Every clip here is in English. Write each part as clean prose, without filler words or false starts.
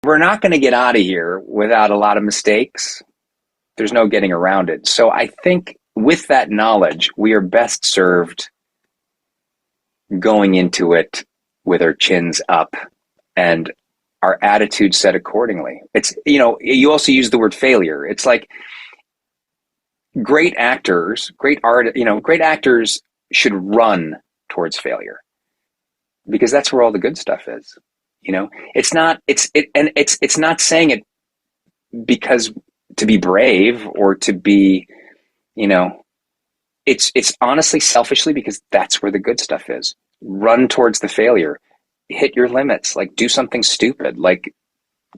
we're not going to get out of here without a lot of mistakes. There's no getting around it. So I think with that knowledge, we are best served going into it with our chins up and our attitude set accordingly. It's, you also use the word failure. It's like great actors, great actors should run towards failure because that's where all the good stuff is. It's not saying it because to be brave or to be, it's honestly selfishly because that's where the good stuff is. Run towards the failure, hit your limits, like do something stupid, like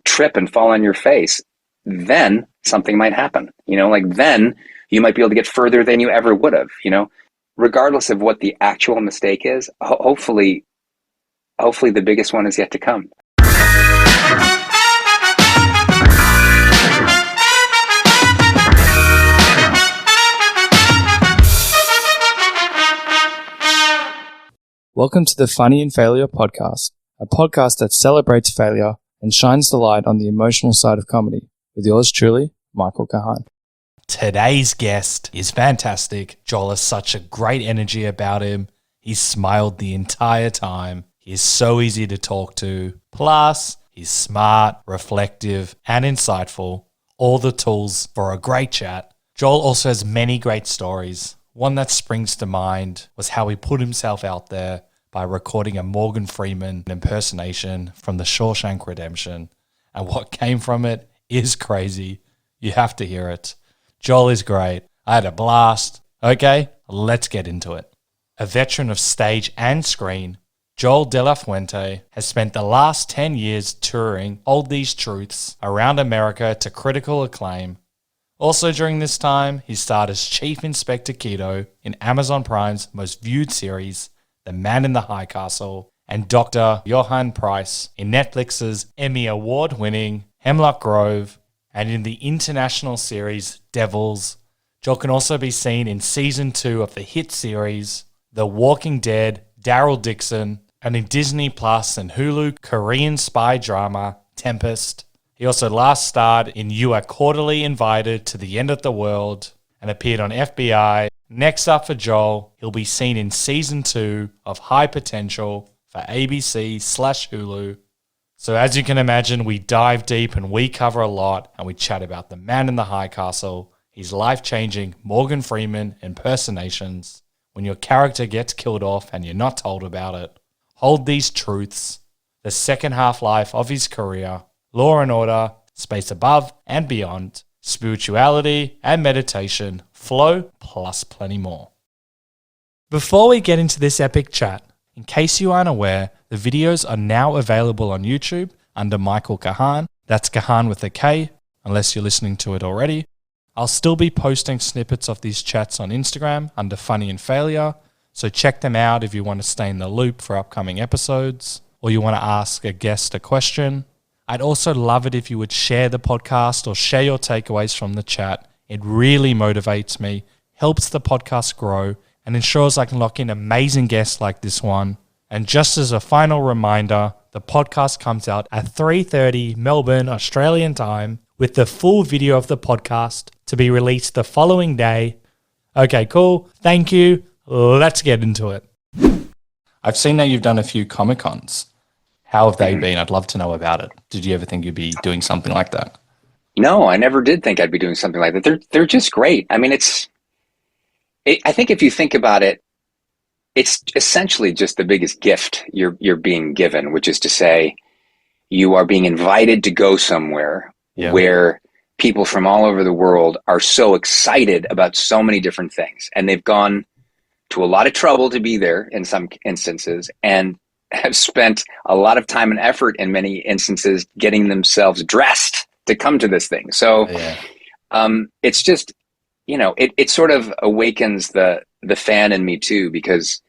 trip and fall on your face. Then something might happen, then you might be able to get further than you ever would have, regardless of what the actual mistake is. Hopefully the biggest one is yet to come. Welcome to the Funny in Failure podcast, a podcast that celebrates failure and shines the light on the emotional side of comedy, with yours truly, Michael Kahan. Today's guest is fantastic. Joel has such a great energy about him. He smiled the entire time. He is so easy to talk to. Plus, he's smart, reflective, and insightful. All the tools for a great chat. Joel also has many great stories. One that springs to mind was how he put himself out there by recording a Morgan Freeman impersonation from The Shawshank Redemption. And what came from it is crazy. You have to hear it. Joel is great. I had a blast. Okay, let's get into it. A veteran of stage and screen, Joel de la Fuente has spent the last 10 years touring Hold These Truths around America to critical acclaim. Also during this time, he starred as Chief Inspector Keto in Amazon Prime's most viewed series, The Man in the High Castle, and Dr. Johann Price in Netflix's Emmy Award-winning Hemlock Grove, and in the international series Devils. Joel can also be seen in Season 2 of the hit series The Walking Dead, Daryl Dixon, and in Disney Plus and Hulu Korean spy drama Tempest. He also last starred in You Are Quarterly Invited to the End of the World and appeared on FBI. Next up for Joel, he'll be seen in Season 2 of High Potential for ABC/Hulu. So as you can imagine, we dive deep and we cover a lot, and we chat about The Man in the High Castle, his life-changing Morgan Freeman impersonations, when your character gets killed off and you're not told about it, Hold These Truths, the second half-life of his career, Law and Order, Space Above and Beyond, spirituality and meditation, flow, plus plenty more. Before we get into this epic chat, in case you aren't aware, the videos are now available on YouTube under Michael Kahan. That's Kahan with a K, unless you're listening to it already. I'll still be posting snippets of these chats on Instagram under Funny and Failure, so check them out if you want to stay in the loop for upcoming episodes, or you want to ask a guest a question. I'd also love it if you would share the podcast or share your takeaways from the chat. It really motivates me, helps the podcast grow, and ensures I can lock in amazing guests like this one. And just as a final reminder, the podcast comes out at 3:30 Melbourne, Australian time, with the full video of the podcast to be released the following day. Okay, cool. Thank you. Let's get into it. I've seen that you've done a few Comic-Cons. How have they been? I'd love to know about it. Did you ever think you'd be doing something like that? No, I never did think I'd be doing something like that. They're just great. I mean, I think if you think about it, it's essentially just the biggest gift you're being given, which is to say you are being invited to go somewhere where people from all over the world are so excited about so many different things. And they've gone to a lot of trouble to be there in some instances, and have spent a lot of time and effort in many instances getting themselves dressed to come to this thing. So it's just, it sort of awakens the fan in me too, because,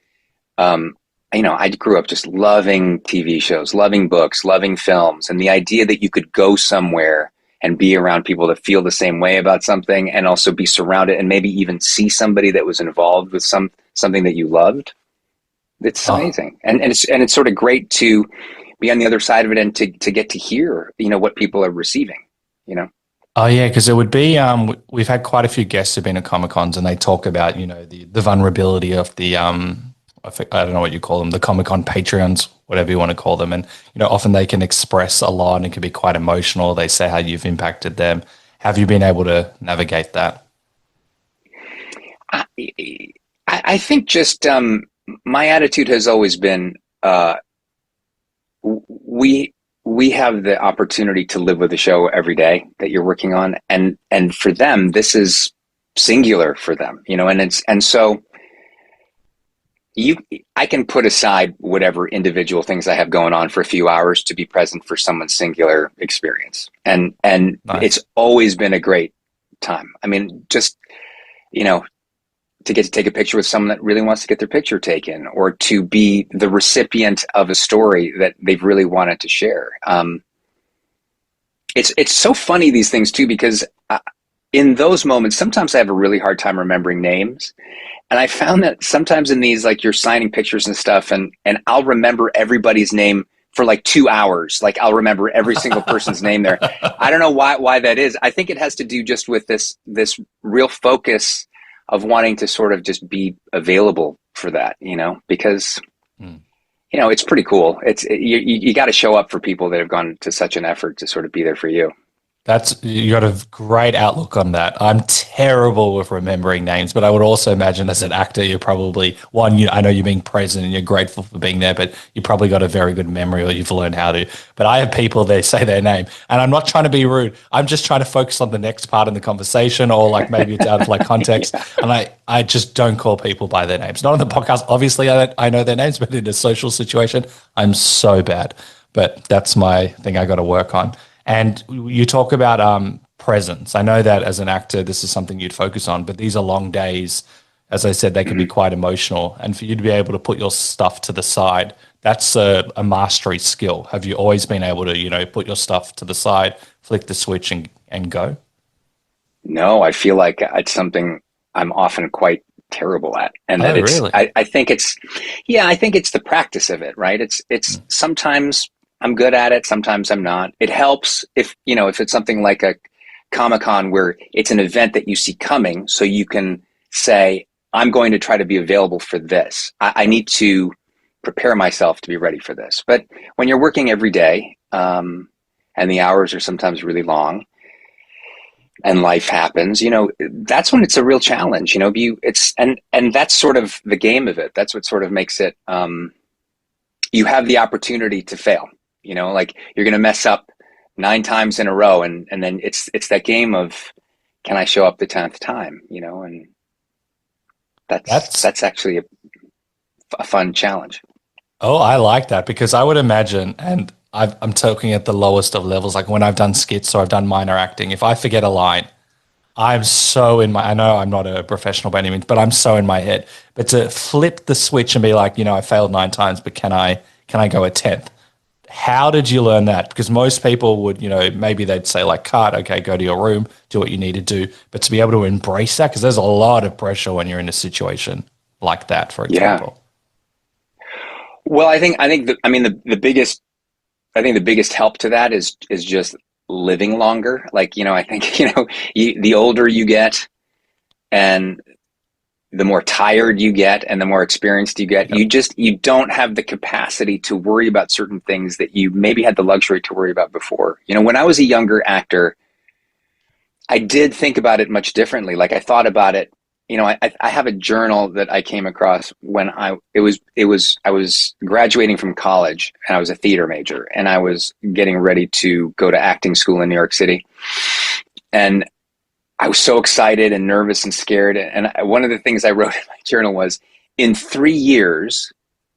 I grew up just loving TV shows, loving books, loving films, and the idea that you could go somewhere and be around people that feel the same way about something, and also be surrounded and maybe even see somebody that was involved with something that you loved. It's amazing. And it's sort of great to be on the other side of it and to get to hear, what people are receiving, Oh yeah, because it would be. We've had quite a few guests who've been at Comic Cons, and they talk about the vulnerability of the I don't know what you call them, the Comic Con Patreons, whatever you want to call them, and often they can express a lot and it can be quite emotional. They say how you've impacted them. Have you been able to navigate that? I, I think just my attitude has always been we we have the opportunity to live with the show every day that you're working on, and for them this is singular for them, and so you I can put aside whatever individual things I have going on for a few hours to be present for someone's singular experience, and Nice. it's always been a great time. I mean, just you know to get to take a picture with someone that really wants to get their picture taken, or to be the recipient of a story that they've really wanted to share. It's so funny, these things too, because in those moments sometimes I have a really hard time remembering names. And I found that sometimes in these, like, you're signing pictures and stuff, and I'll remember everybody's name for like 2 hours. Like, I'll remember every single person's name there. I don't know why that is. I think it has to do just with this real focus of wanting to sort of just be available for that, because Mm. it's pretty cool. You got to show up for people that have gone to such an effort to sort of be there for you. You got a great outlook on that. I'm terrible with remembering names, but I would also imagine as an actor, you're probably one. I know you're being present and you're grateful for being there, but you probably got a very good memory, or you've learned how to. But I have people, they say their name, and I'm not trying to be rude. I'm just trying to focus on the next part in the conversation, or like maybe it's out of like context, Yeah. and I just don't call people by their names. Not on the podcast, obviously. I know their names, but in a social situation, I'm so bad. But that's my thing I got to work on. And you talk about presence. I know that as an actor, this is something you'd focus on, but these are long days. As I said, they can be Mhm. quite emotional. And for you to be able to put your stuff to the side, that's a mastery skill. Have you always been able to, put your stuff to the side, flick the switch and go? No, I feel like it's something I'm often quite terrible at, and that Oh, really? I think yeah, I think it's the practice of it, right? It's Mm. sometimes I'm good at it, sometimes I'm not. It helps if it's something like a Comic-Con where it's an event that you see coming, so you can say, I'm going to try to be available for this. I need to prepare myself to be ready for this. But when you're working every day, and the hours are sometimes really long, and life happens, that's when it's a real challenge. And that's sort of the game of it. That's what sort of makes it. You have the opportunity to fail. Like, you're going to mess up 9 times in a row, and then it's that game of, can I show up the 10th time? And that's That's that's actually a fun challenge. Oh, I like that because I would imagine, and I'm talking at the lowest of levels, like when I've done skits or I've done minor acting, if I forget a line, I'm so in my, I know I'm not a professional by any means, but I'm so in my head. But to flip the switch and be like, I failed 9 times, but can I go a 10th? How did you learn that? Because most people would, maybe they'd say like, cut, okay, go to your room, do what you need to do. But to be able to embrace that, because there's a lot of pressure when you're in a situation like that, for Yeah. example. Well, I think the biggest help to that is just living longer. Like, I think, the older you get, and the more tired you get, and the more experienced you get, Yep. you don't have the capacity to worry about certain things that you maybe had the luxury to worry about before. When I was a younger actor, I did think about it much differently. Like, I thought about it. I have a journal that I came across when I was graduating from college, and I was a theater major, and I was getting ready to go to acting school in New York City. And I was so excited and nervous and scared. And one of the things I wrote in my journal was, in 3 years,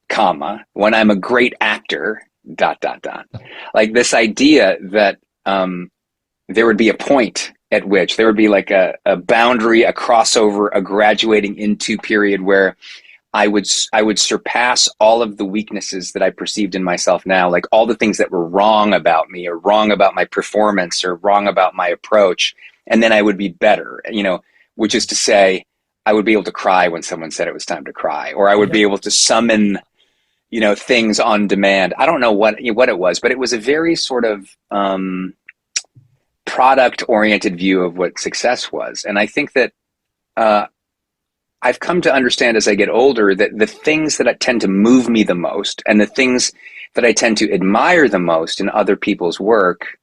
comma, when I'm a great actor, dot, dot, dot. Like, this idea that there would be a point at which there would be like a boundary, a crossover, a graduating into period where I would surpass all of the weaknesses that I perceived in myself now, like all the things that were wrong about me, or wrong about my performance, or wrong about my approach, and then I would be better. Which is to say, I would be able to cry when someone said it was time to cry, or I would be Yep. able to summon, things on demand. I don't know what it was, but it was a very sort of product oriented view of what success was. And I think that uh, I've come to understand as I get older that the things that tend to move me the most and the things that I tend to admire the most in other people's work,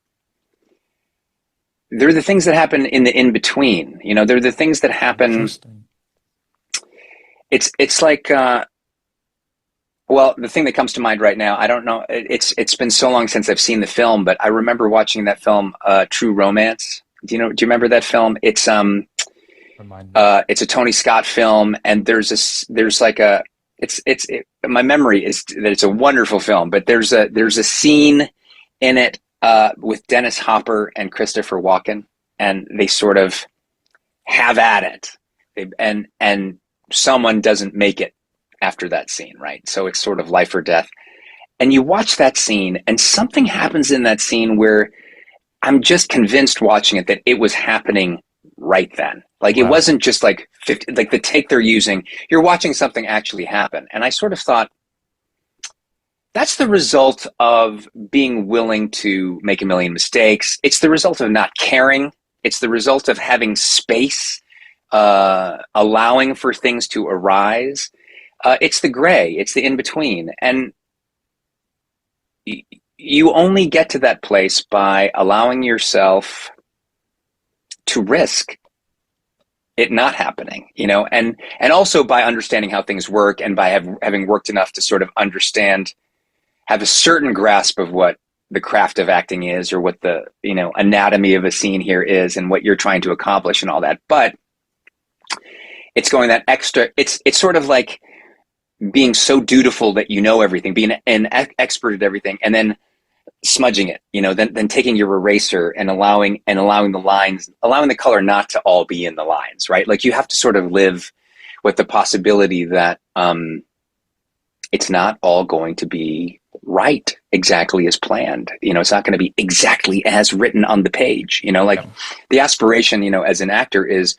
they're the things that happen in the in between. They're the things that happen. Interesting. It's like well, the thing that comes to mind right now, I don't know. It's been so long since I've seen the film, but I remember watching that film, True Romance. Do you remember that film? Remind me. It's a Tony Scott film, and my memory is that it's a wonderful film, but there's a scene in it with Dennis Hopper and Christopher Walken, and they sort of have at it, and someone doesn't make it after that scene, right? So it's sort of life or death. And you watch that scene, and something happens in that scene where I'm just convinced watching it that it was happening right then. Like, it Wow. wasn't just like 50, like the take they're using. You're watching something actually happen. And I sort of thought, that's the result of being willing to make a million mistakes. It's the result of not caring. It's the result of having space, allowing for things to arise. It's the gray, it's the in between. And you only get to that place by allowing yourself to risk it not happening, and also by understanding how things work, and by having worked enough to sort of have a certain grasp of what the craft of acting is, or what the, anatomy of a scene here is, and what you're trying to accomplish and all that. But it's going that extra, it's sort of like being so dutiful that you know everything, being an expert at everything, and then smudging it, then taking your eraser and allowing the lines, allowing the color not to all be in the lines, right? Like, you have to sort of live with the possibility that it's not all going to be right exactly as planned. It's not going to be exactly as written on the page. Like, the aspiration, as an actor is,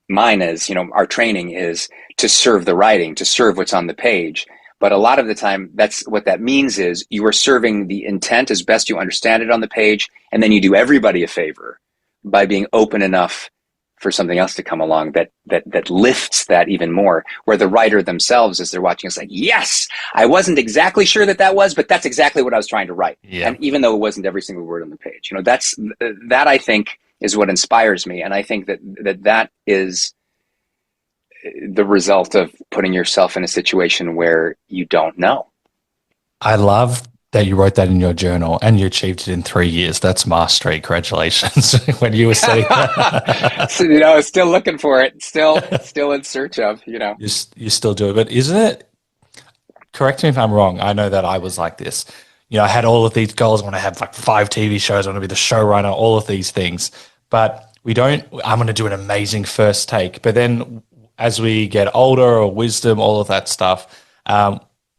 mine is, our training is to serve the writing, to serve what's on the page. But a lot of the time, that's what that means is you are serving the intent as best you understand it on the page, and then you do everybody a favor by being open enough for something else to come along that lifts that even more. Where the writer themselves, as they're watching, is like, yes, I wasn't exactly sure that was, but that's exactly what I was trying to write. Yeah. And even though it wasn't every single word on the page, that I think is what inspires me, and I think that is the result of putting yourself in a situation where you don't know. I love that you wrote that in your journal and you achieved it in 3 years. That's mastery. Congratulations. When you were saying that. So, still looking for it, still in search of, You still do it. But isn't it, correct me if I'm wrong, I know that I was like this. I had all of these goals. I want to have like 5 TV shows. I want to be the showrunner, all of these things. But I'm going to do an amazing first take. But then as we get older, or wisdom, all of that stuff,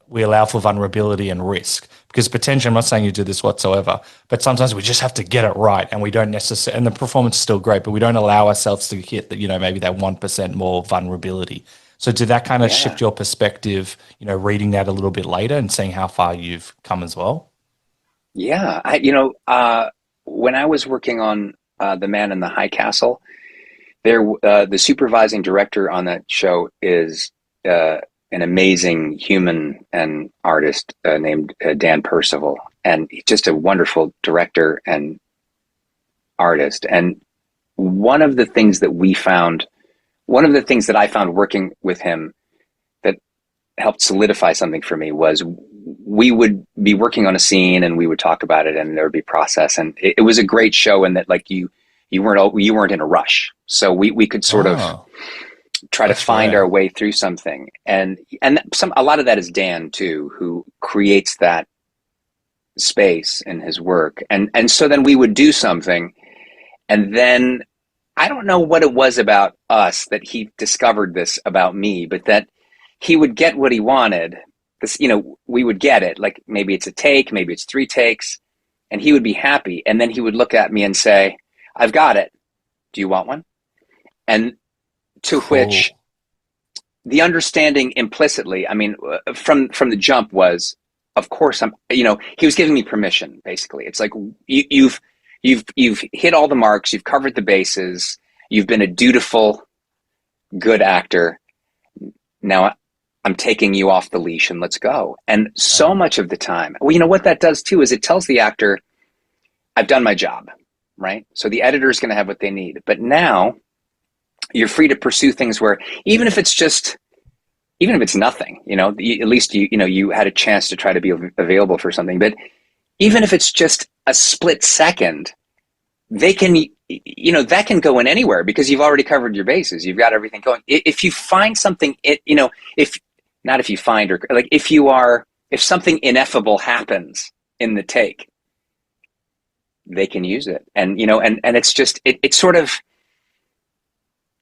we allow for vulnerability and risk. Because potentially, I'm not saying you do this whatsoever, but sometimes we just have to get it right, and we don't necessarily, and the performance is still great, but we don't allow ourselves to hit that, maybe that 1% more vulnerability. So did that kind of shift your perspective, reading that a little bit later and seeing how far you've come as well? Yeah. When I was working on The Man in the High Castle, the supervising director on that show is an amazing human and artist named Dan Percival, and he's just a wonderful director and artist. And one of the things that I found working with him that helped solidify something for me was, we would be working on a scene and we would talk about it, and there would be process, and it was a great show in that, like, you weren't in a rush, so we could sort of try to find our way through something, and a lot of that is Dan too, who creates that space in his work, and so then we would do something, and then I don't know what it was about us that he discovered this about me, but that he would get what he wanted. This, we would get it, like, maybe it's a take, maybe it's 3 takes, and he would be happy, and then he would look at me and say, "I've got it. Do you want one?" And to which the understanding implicitly, I mean, from the jump was, of course, he was giving me permission. Basically, it's like you've hit all the marks, you've covered the bases, you've been a dutiful, good actor. Now I'm taking you off the leash and let's go. And so much of the time, well, what that does too is it tells the actor, I've done my job, right? So the editor is going to have what they need. But now you're free to pursue things where even if it's nothing, at least you had a chance to try to be available for something. But even if it's just a split second, they can, that can go in anywhere because you've already covered your bases. You've got everything going. If you find something, if something ineffable happens in the take, they can use it. And, and it's just, it sort of,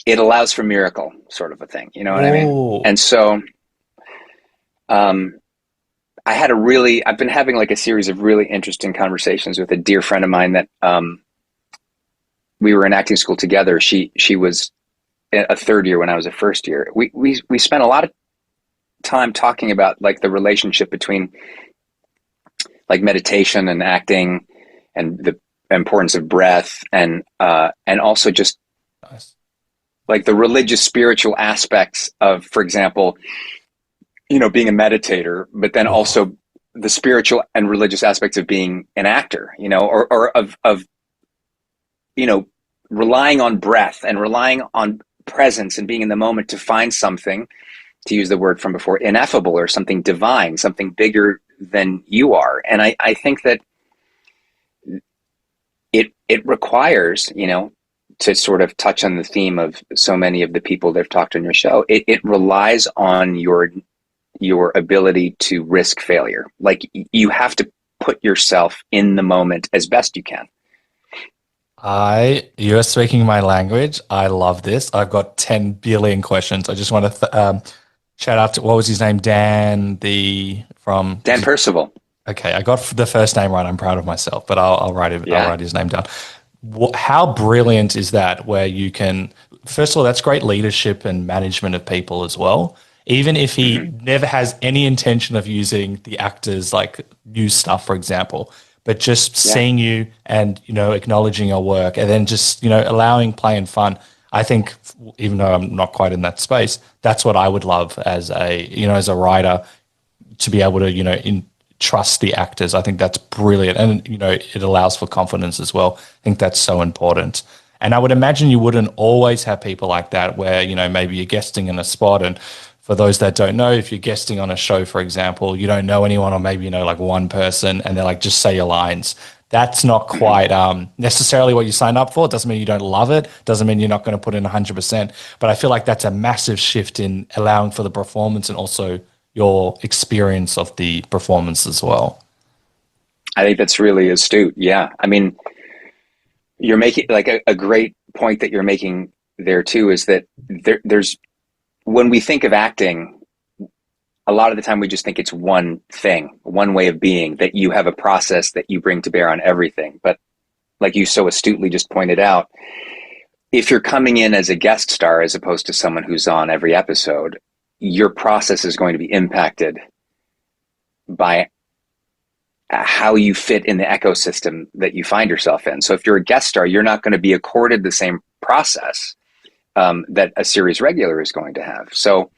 it allows for miracle sort of a thing. You know what I mean? And so, I've been having like a series of really interesting conversations with a dear friend of mine that, we were in acting school together. She was a third year when I was a first year. We spent a lot of time talking about like the relationship between like meditation and acting and the importance of breath and also just Nice. like the religious spiritual aspects of, for example, being a meditator, but then also the spiritual and religious aspects of being an actor, or of relying on breath and relying on presence and being in the moment to find something, to use the word from before, ineffable or something divine, something bigger than you are. And I think that it requires, to sort of touch on the theme of so many of the people that have talked on your show, it relies on your ability to risk failure. Like you have to put yourself in the moment as best you can. You're speaking my language. I love this. I've got 10 billion questions. I just want to shout out to, what was his name? Dan Percival. Okay, I got the first name right. I'm proud of myself, but I'll write it. Yeah. I'll write his name down. How brilliant is that? Where you can, first of all, that's great leadership and management of people as well. Even if he never has any intention of using the actors like new stuff, for example, but just seeing you and acknowledging your work, and then just allowing play and fun. I think, even though I'm not quite in that space, that's what I would love as a writer, to be able to trust the actors. I think that's brilliant. And, it allows for confidence as well. I think that's so important. And I would imagine you wouldn't always have people like that where, maybe you're guesting in a spot. And for those that don't know, if you're guesting on a show, for example, you don't know anyone, or maybe, like one person, and they're like, just say your lines. That's not quite necessarily what you signed up for. It doesn't mean you don't love it. Doesn't mean you're not going to put in 100%. But I feel like that's a massive shift in allowing for the performance and also your experience of the performance as well. I think that's really astute. Yeah. I mean, you're making like a great point that you're making there too, is that there's, when we think of acting, a lot of the time we just think it's one thing, one way of being, that you have a process that you bring to bear on everything. But like you so astutely just pointed out, if you're coming in as a guest star as opposed to someone who's on every episode, your process is going to be impacted by how you fit in the ecosystem that you find yourself in. So if you're a guest star, you're not going to be accorded the same process that a series regular is going to have. So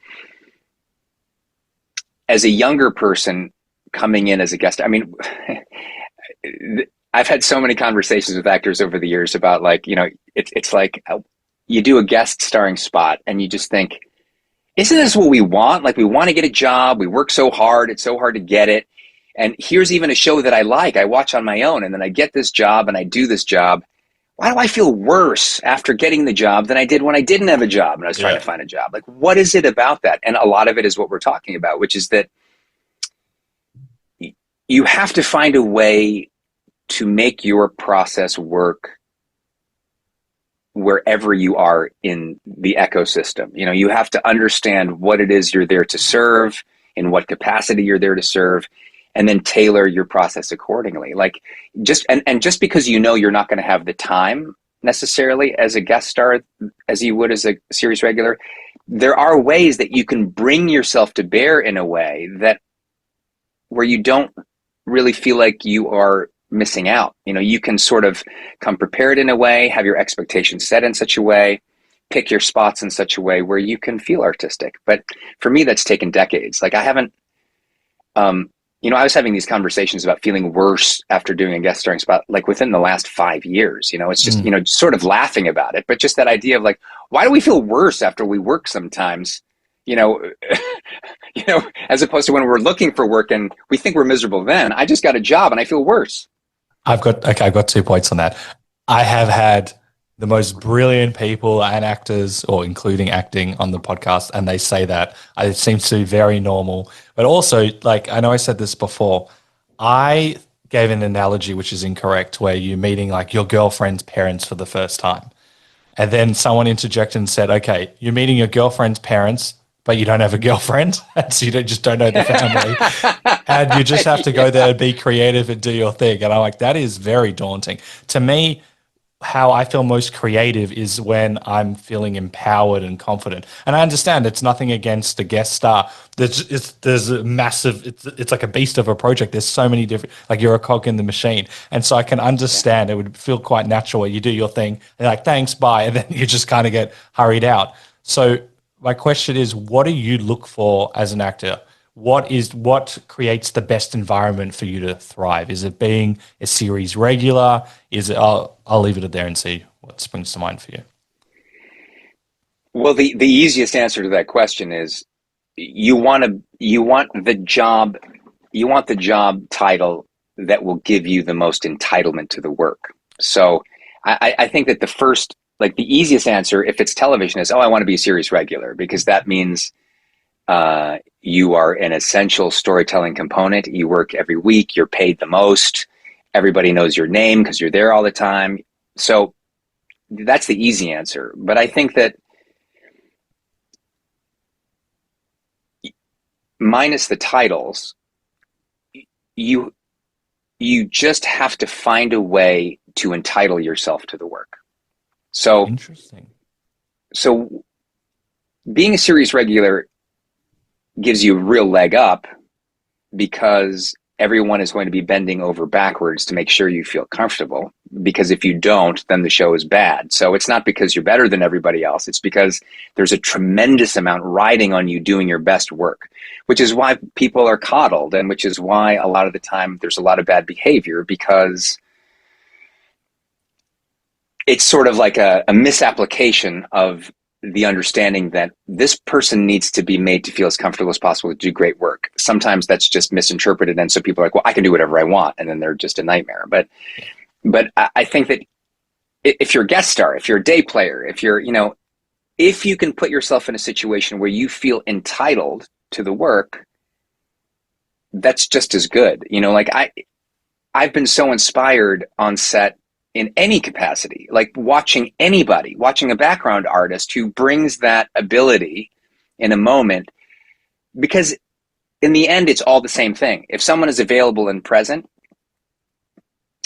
as a younger person coming in as a guest, I mean, I've had so many conversations with actors over the years about like, it's like you do a guest starring spot and you just think, isn't this what we want? Like we want to get a job. We work so hard. It's so hard to get it. And here's even a show that I like. I watch on my own, and then I get this job and I do this job. Why do I feel worse after getting the job than I did when I didn't have a job and I was trying to find a job? Like, what is it about that? And a lot of it is what we're talking about, which is that you have to find a way to make your process work wherever you are in the ecosystem. You have to understand what it is you're there to serve, in what capacity you're there to serve, and then tailor your process accordingly. Like just because you're not going to have the time necessarily as a guest star as you would as a series regular, there are ways that you can bring yourself to bear in a way that where you don't really feel like you are missing out. You can sort of come prepared in a way, have your expectations set in such a way, pick your spots in such a way where you can feel artistic. But for me, that's taken decades. Like I haven't, I was having these conversations about feeling worse after doing a guest starring spot, like within the last 5 years. It's just, sort of laughing about it, but just that idea of like, why do we feel worse after we work sometimes? you know, as opposed to when we're looking for work and we think we're miserable then. I just got a job and I feel worse. I've got 2 points on that. I have had the most brilliant people and actors, or including acting, on the podcast, and they say that it seems to be very normal. But also, like, I know I said this before, I gave an analogy which is incorrect, where you're meeting like your girlfriend's parents for the first time. And then someone interjected and said, okay, you're meeting your girlfriend's parents, but you don't have a girlfriend, and so you just don't know the family. And you just have to go there and be creative and do your thing. And I'm like, that is very daunting. To me, how I feel most creative is when I'm feeling empowered and confident. And I understand it's nothing against a guest star. There's a massive, it's like a beast of a project. There's so many different, like you're a cog in the machine. And so I can understand it would feel quite natural where you do your thing and like, thanks, bye. And then you just kind of get hurried out. So my question is, what do you look for as an actor? What creates the best environment for you to thrive? Is it being a series regular? Is it? I'll leave it there and see what springs to mind for you. Well, the easiest answer to that question is you want the job title that will give you the most entitlement to the work. So I think that the easiest answer, if it's television, is, I want to be a series regular, because that means you are an essential storytelling component. You work every week. You're paid the most. Everybody knows your name because you're there all the time. So that's the easy answer. But I think that minus the titles, you just have to find a way to entitle yourself to the work. So interesting. So being a series regular gives you a real leg up, because everyone is going to be bending over backwards to make sure you feel comfortable, because if you don't, then the show is bad. So it's not because you're better than everybody else. It's because there's a tremendous amount riding on you doing your best work, which is why people are coddled, and which is why a lot of the time there's a lot of bad behavior, because it's sort of like a misapplication of the understanding that this person needs to be made to feel as comfortable as possible to do great work. Sometimes that's just misinterpreted, and so people are like, well, I can do whatever I want, and then they're just a nightmare. But I think that if you're a guest star, if you're a day player, if you can put yourself in a situation where you feel entitled to the work, that's just as good. Like I've been so inspired on set in any capacity, like watching a background artist who brings that ability in a moment, because in the end, it's all the same thing. If someone is available and present,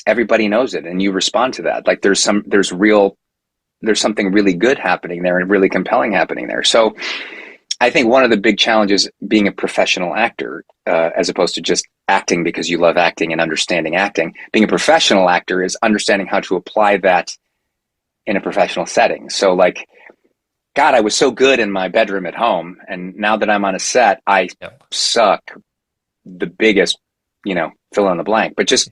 everybody knows it, and you respond to that. Like there's something really good happening there and really compelling happening there. So I think one of the big challenges being a professional actor, as opposed to just acting because you love acting and understanding acting, being a professional actor is understanding how to apply that in a professional setting. So like, God, I was so good in my bedroom at home, and now that I'm on a set, I suck the biggest, fill in the blank. But just,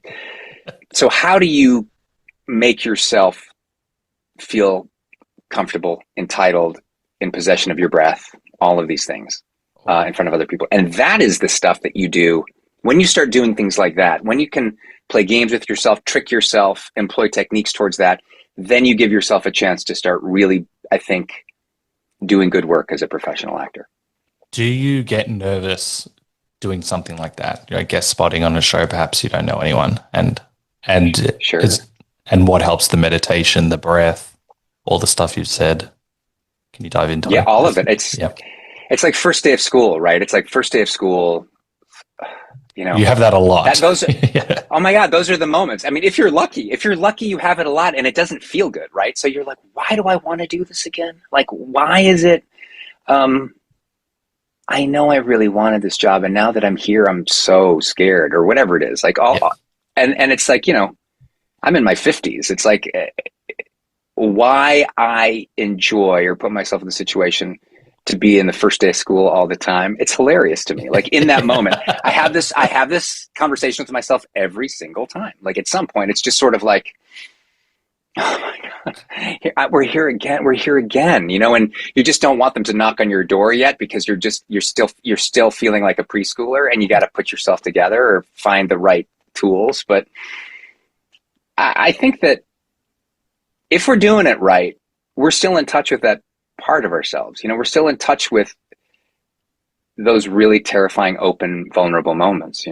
so how do you make yourself feel comfortable, entitled, in possession of your breath, all of these things in front of other people? And that is the stuff that you do when you start doing things like that. When you can play games with yourself, trick yourself, employ techniques towards that, then you give yourself a chance to start really, I think, doing good work as a professional actor. Do you get nervous doing something like that? Guest spotting on a show, perhaps you don't know anyone, and sure. And what helps? The meditation, the breath, all the stuff you've said. Can you dive into it? Yeah, all of it. It's like first day of school, right? It's like first day of school. You have that a lot. Yeah. Oh my God, those are the moments. I mean, if you're lucky, you have it a lot, and it doesn't feel good, right? So you're like, why do I want to do this again? Like, why is it? I know I really wanted this job, and now that I'm here, I'm so scared, or whatever it is. Like Yeah. and it's like, I'm in my 50s. It's like why I enjoy or put myself in the situation to be in the first day of school all the time. It's hilarious to me. Like in that moment, I have this conversation with myself every single time. Like at some point, it's just sort of like, oh my God, we're here again. We're here again, and you just don't want them to knock on your door yet because you're still feeling like a preschooler, and you got to put yourself together or find the right tools. But I think that if we're doing it right, we're still in touch with that part of ourselves. We're still in touch with those really terrifying, open, vulnerable moments.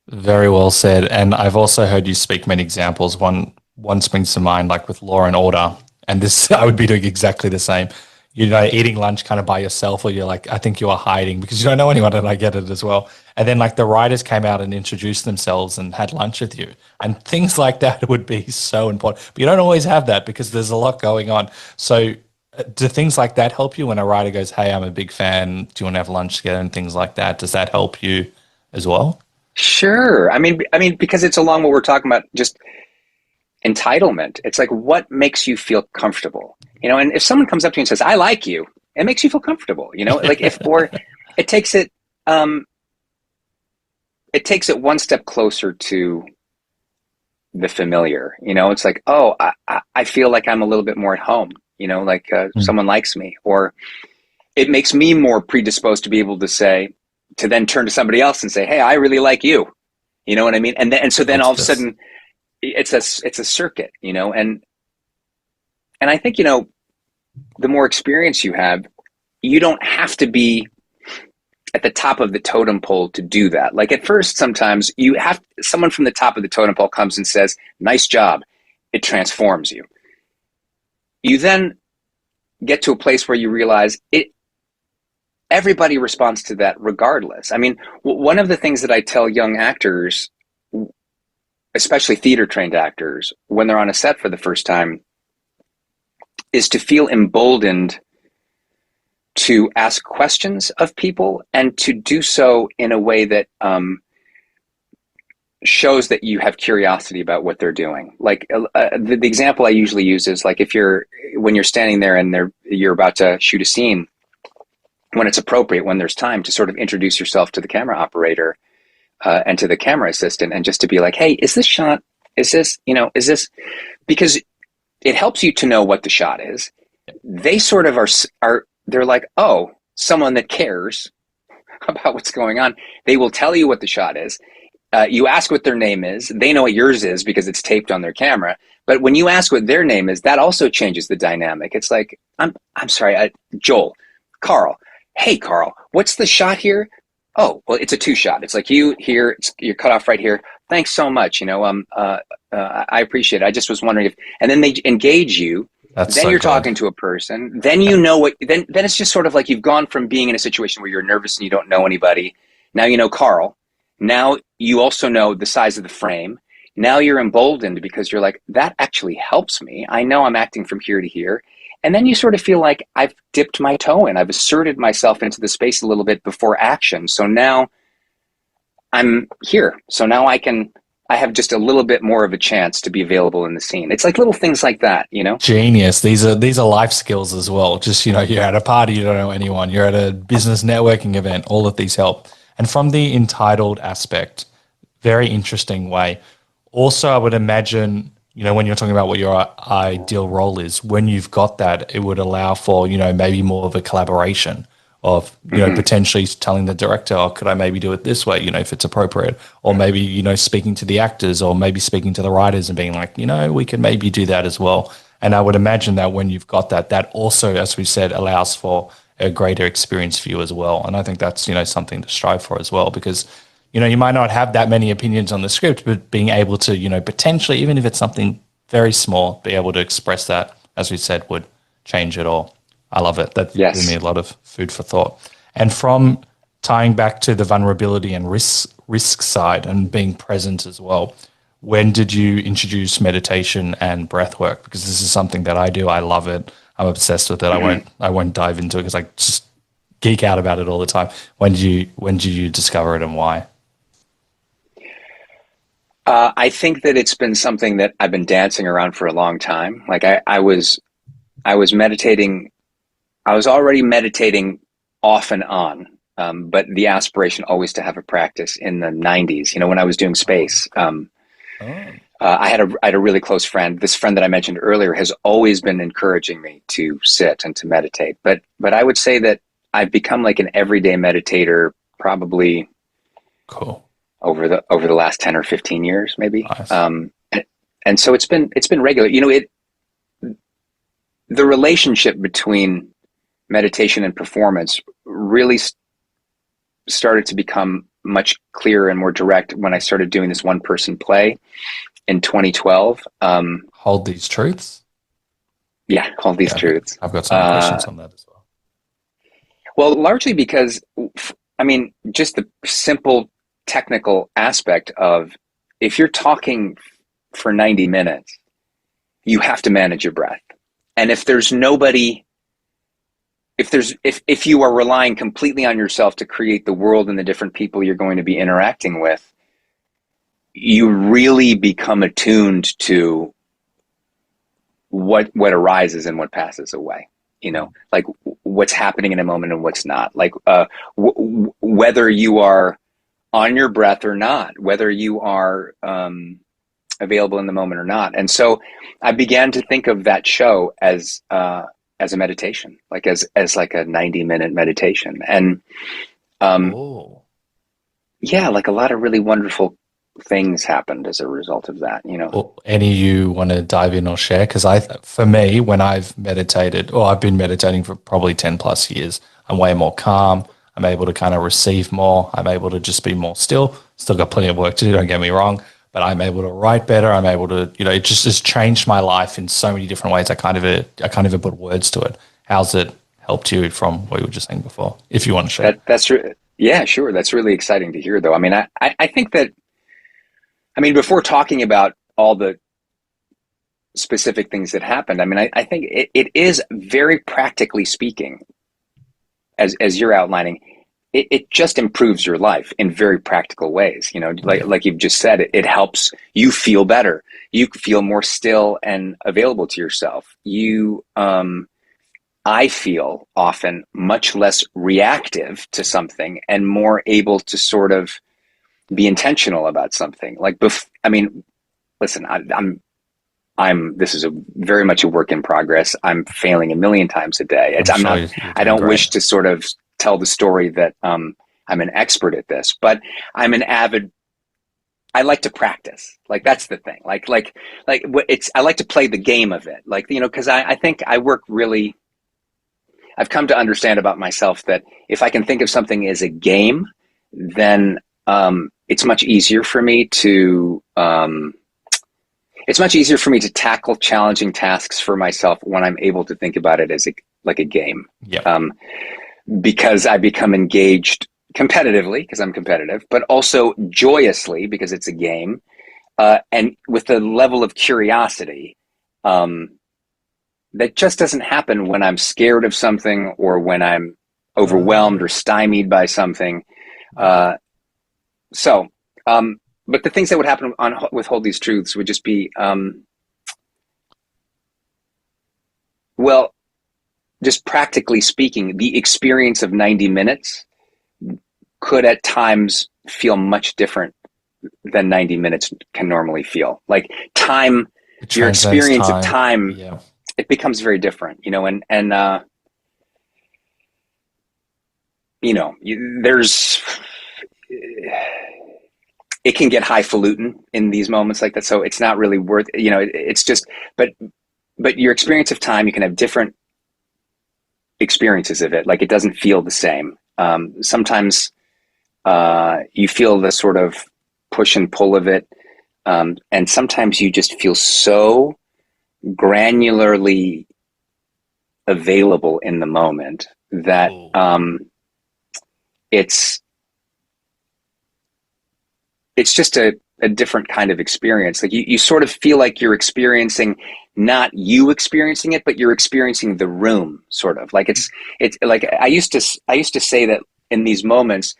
Very well said. And I've also heard you speak many examples. One springs to mind, like with Law and Order. And this, I would be doing exactly the same. Eating lunch kind of by yourself, or you're like, I think you are hiding because you don't know anyone, and I get it as well. And then like the writers came out and introduced themselves and had lunch with you, and things like that would be so important. But you don't always have that because there's a lot going on. So do things like that help you when a writer goes, hey, I'm a big fan, do you want to have lunch together, and things like that? Does that help you as well? Sure. I mean, because it's along what we're talking about, just entitlement. It's like, what makes you feel comfortable? And if someone comes up to you and says, I like you, it makes you feel comfortable, like or it takes it, it takes it one step closer to the familiar. It's like, oh, I feel like I'm a little bit more at home, like someone likes me, or it makes me more predisposed to be able to then turn to somebody else and say, hey, I really like you. You know what I mean? And so then all of a sudden it's a circuit, and I think, the more experience you have, you don't have to be at the top of the totem pole to do that. Like at first, sometimes someone from the top of the totem pole comes and says, nice job. It transforms you. You then get to a place where you realize everybody responds to that regardless. I mean, one of the things that I tell young actors, especially theater trained actors, when they're on a set for the first time, is to feel emboldened to ask questions of people, and to do so in a way that shows that you have curiosity about what they're doing. Like the example I usually use is like when you're standing there and you're about to shoot a scene, when it's appropriate, when there's time to sort of introduce yourself to the camera operator and to the camera assistant, and just to be like, hey, is this shot? Is this, because it helps you to know what the shot is. They sort of they're like, oh, someone that cares about what's going on. They will tell you what the shot is. You ask what their name is. They know what yours is because it's taped on their camera. But when you ask what their name is, that also changes the dynamic. It's like, I'm sorry, Joel, Carl. Hey, Carl, what's the shot here? Oh, well, it's a two shot. It's like you here, you're cut off right here. Thanks so much. I appreciate it. I just was wondering and then they engage you. That's then so you're good. talking to a person. Then you know then it's just sort of like you've gone from being in a situation where you're nervous and you don't know anybody. Now you know Carl. Now you also know the size of the frame. Now you're emboldened because you're like, that actually helps me. I know I'm acting from here to here. And then you sort of feel like I've dipped my toe in. I've asserted myself into the space a little bit before action. So now I'm here. So now I have just a little bit more of a chance to be available in the scene. It's like little things like that, Genius. These are life skills as well. Just, you're at a party, you don't know anyone. You're at a business networking event. All of these help. And from the entitled aspect, very interesting way. Also, I would imagine, when you're talking about what your ideal role is, when you've got that, it would allow for, maybe more of a collaboration of, potentially telling the director, oh, could I maybe do it this way, if it's appropriate, or maybe, speaking to the actors, or maybe speaking to the writers and being like, we can maybe do that as well. And I would imagine that when you've got that, that also, as we said, allows for a greater experience for you as well. And I think that's, something to strive for as well, because, you might not have that many opinions on the script, but being able to, potentially, even if it's something very small, be able to express that, as we said, would change it all. I love it. That gives me a lot of food for thought. And from tying back to the vulnerability and risk side and being present as well, when did you introduce meditation and breath work? Because this is something that I do. I love it. I'm obsessed with it. Mhm. I won't dive into it because I just geek out about it all the time. When did you discover it and why? I think that it's been something that I've been dancing around for a long time. Like I was meditating. I was already meditating off and on, but the aspiration always to have a practice in the '90s. You know, when I was doing Oh, space, okay. Oh, I had a really close friend. This friend that I mentioned earlier has always been encouraging me to sit and to meditate. But I would say that I've become like an everyday meditator, probably cool. over the last 10 or 15 years, maybe. Nice. And so it's been regular. You know, it the relationship between meditation and performance really started to become much clearer and more direct when I started doing this one person play in 2012. Hold these truths. Yeah, called These Yeah, Truths. I've got some questions Uh, on that as well. well, largely because, I mean, just the simple technical aspect of if you're talking for 90 minutes, you have to manage your breath. And if there's nobody, if you are relying completely on yourself to create the world and the different people you're going to be interacting with, you really become attuned to what arises and what passes away. You know, like what's happening in a moment and what's not. Like whether you are on your breath or not, whether you are available in the moment or not. And so I began to think of that show as a meditation, like as like a 90-minute meditation. And um, Oh. yeah, like a lot of really wonderful things happened as a result of that. You know. Or any you want to dive in or share? Because for me, when I've meditated, or I've been meditating for probably 10 plus years, I'm way more calm. I'm able to kind of receive more. I'm able to just be more still. Still got plenty of work to do, don't get me wrong, but I'm able to write better. I'm able to, it just has changed my life in so many different ways. I can't even put words to it. How's it helped you from what you were just saying before, if you want to share? Yeah, sure. That's really exciting to hear, though. I mean, I think that, I mean, before talking about all the specific things that happened, I mean, I think it is very practically speaking, as you're outlining, it just improves your life in very practical ways. You know, Yeah. like you've just said, it helps you feel better. You feel more still and available to yourself. I feel often much less reactive to something and more able to sort of be intentional about something. Like, I mean, listen, this is a very much a work in progress. I'm failing a million times a day. I'm I'm sure not, you're I doing don't great. wish to sort of tell the story that, I'm an expert at this, but I'm an avid, I like to practice. Like that's the thing. I like to play the game of it. Like, you know, cause I think I work really, I've come to understand about myself that if I can think of something as a game, then it's much easier for me to tackle challenging tasks for myself when I'm able to think about it as like a game. Yep. Um, because I become engaged competitively because I'm competitive, but also joyously because it's a game, and with a level of curiosity um, that just doesn't happen when I'm scared of something or when I'm overwhelmed or Oh, stymied by something. yeah. Uh, so, but the things that would happen with Hold These Truths would just be, well, just practically speaking, the experience of 90 minutes could at times feel much different than 90 minutes can normally feel. Like time, It your transcends experience of time. time, Yeah. it becomes very different, you know, and you know, there's, it can get highfalutin in these moments like that. So it's not really worth, you know, it's just, but, but your experience of time, you can have different experiences of it. Like it doesn't feel the same. Sometimes you feel the sort of push and pull of it. And sometimes you just feel so granularly available in the moment that Oh. it's it's just a different kind of experience. Like you sort of feel like you're experiencing not you experiencing it, but you're experiencing the room, sort of. Like it's like I used to say that in these moments,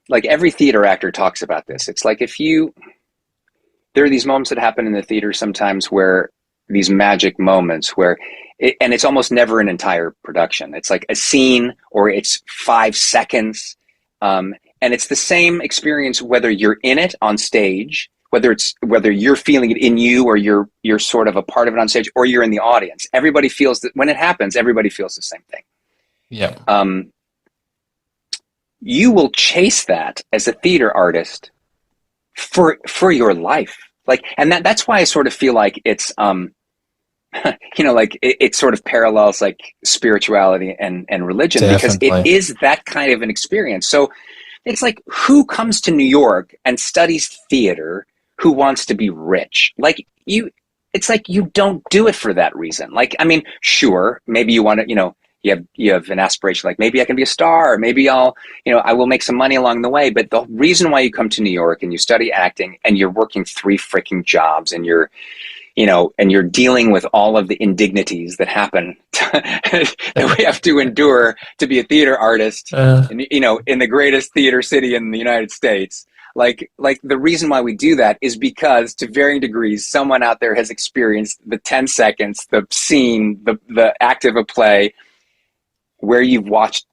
like every theater actor talks about this. It's like there are these moments that happen in the theater sometimes where these magic moments and it's almost never an entire production. It's like a scene or it's 5 seconds. And it's the same experience whether you're in it on stage, whether you're feeling it in you or you're sort of a part of it on stage, or you're in the audience. Everybody feels that when it happens, everybody feels the same thing. Yeah. You will chase that as a theater artist for your life. Like, and that's why I sort of feel like it's like it sort of parallels like spirituality and religion, because it Definitely. is that kind of an experience. So it's like, who comes to New York and studies theater who wants to be rich? Like it's like you don't do it for that reason. Like, I mean, sure, maybe you want to, you have an aspiration, like maybe I can be a star, or maybe I will make some money along the way. But the reason why you come to New York and you study acting and you're working 3 freaking jobs and you're dealing with all of the indignities that happen that we have to endure to be a theater artist, in the greatest theater city in the United States. Like the reason why we do that is because, to varying degrees, someone out there has experienced the 10 seconds, the scene, the act of a play, where you've watched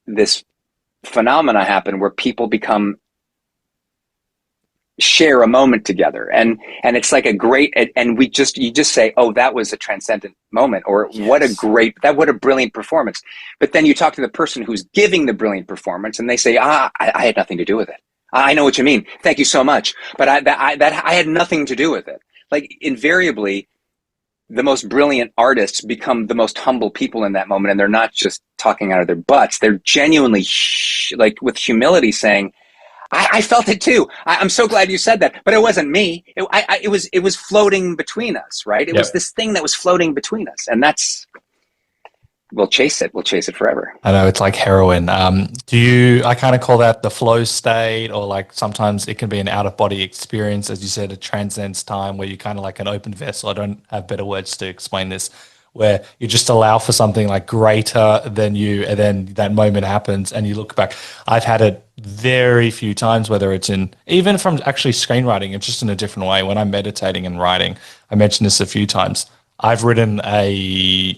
this phenomena happen, where people share a moment together, and it's like a great, and you just say, oh, that was a transcendent moment, or what a brilliant performance. But then you talk to the person who's giving the brilliant performance, and they say, I had nothing to do with it. I know what you mean, thank you so much, but I had nothing to do with it. Like, invariably, the most brilliant artists become the most humble people in that moment, and they're not just talking out of their butts. They're genuinely like with humility saying, I felt it too. I'm so glad you said that, but it wasn't me. It was floating between us, right? It was this thing that was floating between us, and we'll chase it. We'll chase it forever. I know, it's like heroin. I kind of call that the flow state, or like sometimes it can be an out of body experience. As you said, it transcends time, where you kind of like an open vessel. I don't have better words to explain this, where you just allow for something like greater than you, and then that moment happens and you look back. I've had it very few times, whether it's even from actually screenwriting, it's just in a different way. When I'm meditating and writing, I mentioned this a few times. I've written a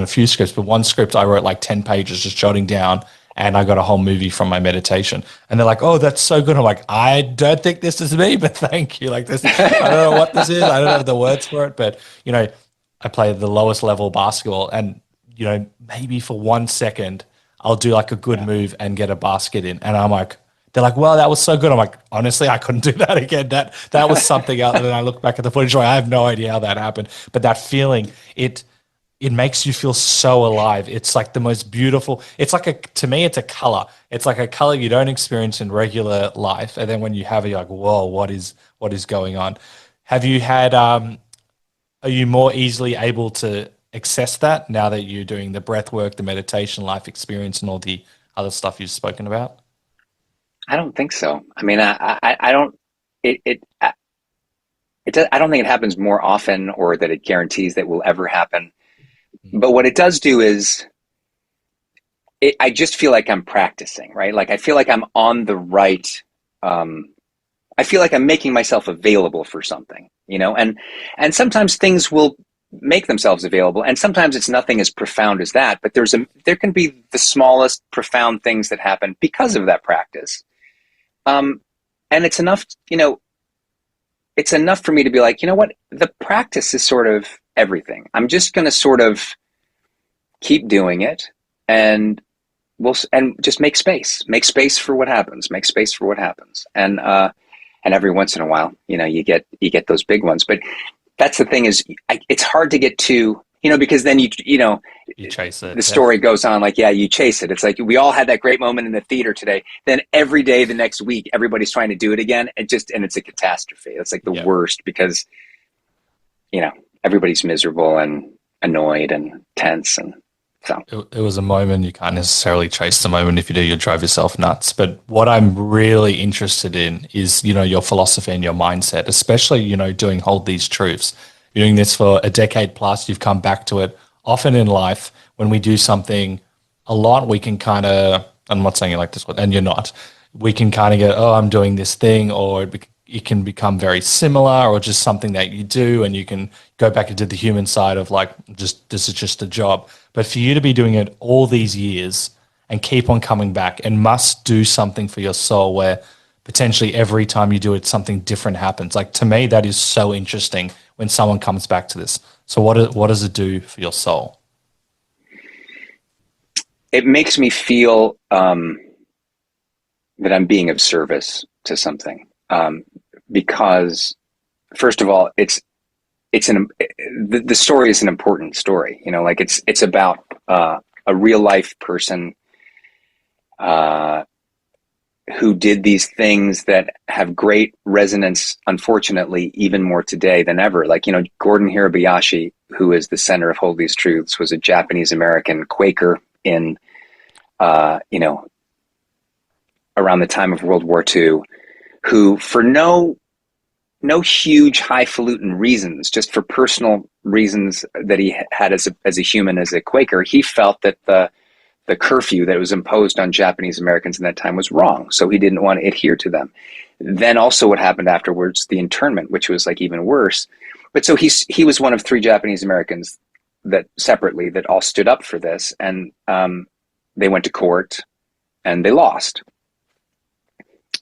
few scripts, but one script I wrote like 10 pages just jotting down, and I got a whole movie from my meditation. And they're like, oh, that's so good. I'm like, I don't think this is me, but thank you. Like this, I don't know what this is. I don't have the words for it, but I play the lowest level basketball, and maybe for 1 second, I'll do like a good move and get a basket in. And they're like, well, that was so good. I'm like, honestly, I couldn't do that again. That was something else. And then I look back at the footage, I have no idea how that happened. But that feeling, it makes you feel so alive. It's like the most beautiful. It's like to me, it's a color. It's like a color you don't experience in regular life. And then when you have it, you're like, whoa, what is going on? Have you had, are you more easily able to access that now that you're doing the breath work, the meditation, life experience, and all the other stuff you've spoken about? I don't think so. I mean, I don't. I don't think it happens more often, or that it guarantees that will ever happen. But what it does do is, I just feel like I'm practicing, right? Like, I feel like I'm on the right. I feel like I'm making myself available for something, and sometimes things will make themselves available, and sometimes it's nothing as profound as that. But there can be the smallest profound things that happen because of that practice, and it's enough. It's enough for me to be like, what? The practice is sort of everything. I'm just going to sort of keep doing it, and just make space for what happens, and every once in a while, you get those big ones. But that's the thing, is it's hard to get to, because then you chase it. The story goes on, like, you chase it. It's like, we all had that great moment in the theater today. Then every day the next week, everybody's trying to do it again. And it's a catastrophe. It's like the worst, because, everybody's miserable and annoyed and tense. And so it was a moment. You can't necessarily chase the moment. If you do, you'll drive yourself nuts. But what I'm really interested in is, your philosophy and your mindset, especially, doing Hold These Truths. You're doing this for a decade plus. You've come back to it. Often in life, when we do something a lot, we can kind of, I'm not saying you like this one, and you're not, we can kind of go, oh, I'm doing this thing, or it can become very similar, or just something that you do, and you can go back into the human side of like, just this is just a job. But for you to be doing it all these years and keep on coming back and must do something for your soul where potentially every time you do it, something different happens. Like to me, that is so interesting when someone comes back to this. So what does it do for your soul? It makes me feel that I'm being of service to something. Because first of all, the story is an important story. You know, like it's about a real life person who did these things that have great resonance, unfortunately, even more today than ever. Like, you know, Gordon Hirabayashi, who is the center of Hold These Truths, was a Japanese American Quaker in, you know, around the time of World War II, who for no huge highfalutin reasons, just for personal reasons that he had as a human, as a Quaker, he felt that the curfew that was imposed on Japanese Americans in that time was wrong. So he didn't want to adhere to them. Then also what happened afterwards, the internment, which was like even worse. But so he was one of 3 Japanese Americans that separately that all stood up for this, and they went to court and they lost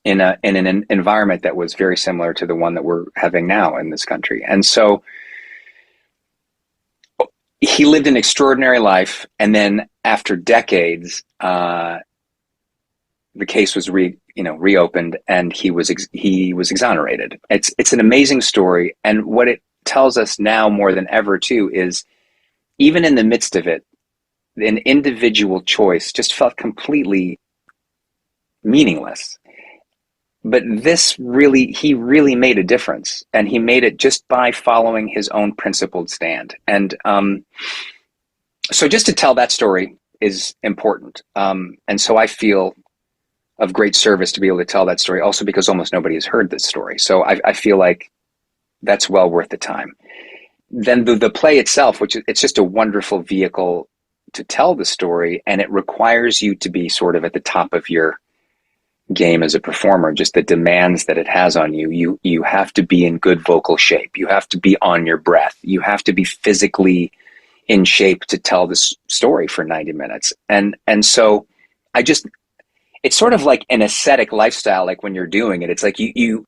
in an environment that was very similar to the one that we're having now in this country. And so he lived an extraordinary life, and then after decades, the case was reopened, and he was exonerated. It's an amazing story, and what it tells us now more than ever too is, even in the midst of it, an individual choice just felt completely meaningless. But he really made a difference, and he made it just by following his own principled stand. And so just to tell that story is important. And so I feel of great service to be able to tell that story, also because almost nobody has heard this story. So I feel like that's well worth the time. Then the play itself, which it's just a wonderful vehicle to tell the story, and it requires you to be sort of at the top of your game as a performer, just the demands that it has on you. You have to be in good vocal shape. You have to be on your breath. You have to be physically in shape to tell this story for 90 minutes. And so it's sort of like an ascetic lifestyle. Like when you're doing it, it's like from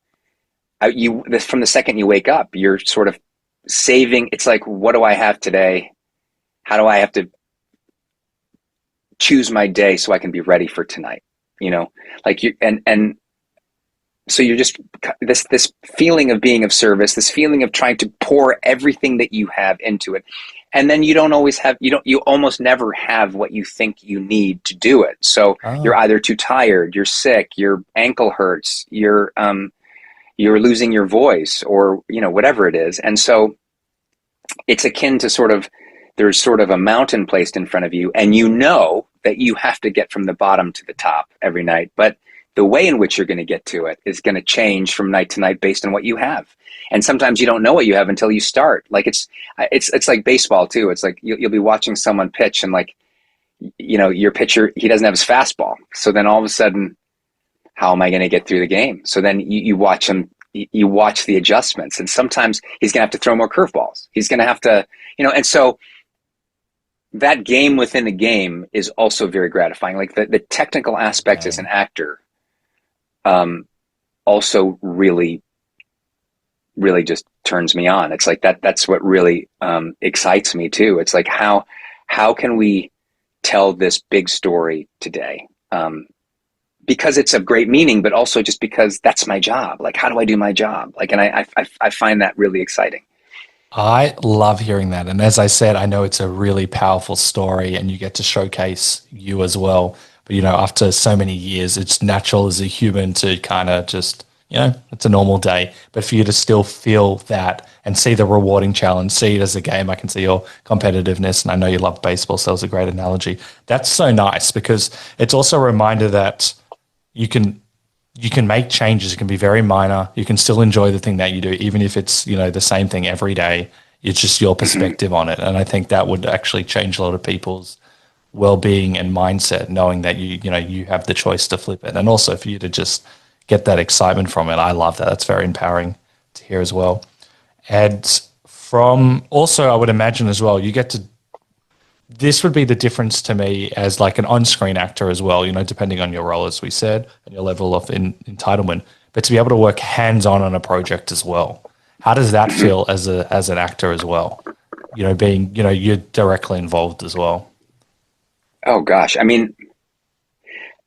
the second you wake up, you're sort of saving. It's like, what do I have today? How do I have to choose my day so I can be ready for tonight? You know, like and so you're just this feeling of being of service, this feeling of trying to pour everything that you have into it. And then you almost never have what you think you need to do it. So You're either too tired, you're sick, your ankle hurts, you're losing your voice, or, you know, whatever it is. And so it's akin to there's sort of a mountain placed in front of you, and you know that you have to get from the bottom to the top every night. But the way in which you're going to get to it is going to change from night to night based on what you have. And sometimes you don't know what you have until you start. Like it's like baseball too. It's like you'll be watching someone pitch, and like, you know, your pitcher, he doesn't have his fastball. So then all of a sudden, how am I going to get through the game? So then you watch him, you watch the adjustments, and sometimes he's going to have to throw more curveballs. He's going to have to, you know, and so that game within the game is also very gratifying. Like the technical aspects as an actor, also really just turns me on. It's like that's what really excites me too. It's like how can we tell this big story today? Because it's of great meaning, but also just because that's my job. Like, how do I do my job? Like, and I find that really exciting. I love hearing that. And as I said, I know it's a really powerful story and you get to showcase you as well. But, you know, after so many years, it's natural as a human to kind of just, you know, it's a normal day. But for you to still feel that and see the rewarding challenge, see it as a game, I can see your competitiveness. And I know you love baseball, so it's a great analogy. That's so nice because it's also a reminder that you can make changes. It can be very minor. You can still enjoy the thing that you do, even if it's, you know, the same thing every day. It's just your perspective on it. And I think that would actually change a lot of people's well-being and mindset, knowing that you have the choice to flip it. And also for you to just get that excitement from it. I love that. That's very empowering to hear as well. And from also, I would imagine as well, you get to, this would be the difference to me as like an on-screen actor as well, depending on your role, as we said, and your level of entitlement, but to be able to work hands-on on a project as well. How does that feel as an actor as well? Being, you're directly involved as well. Oh gosh, I mean,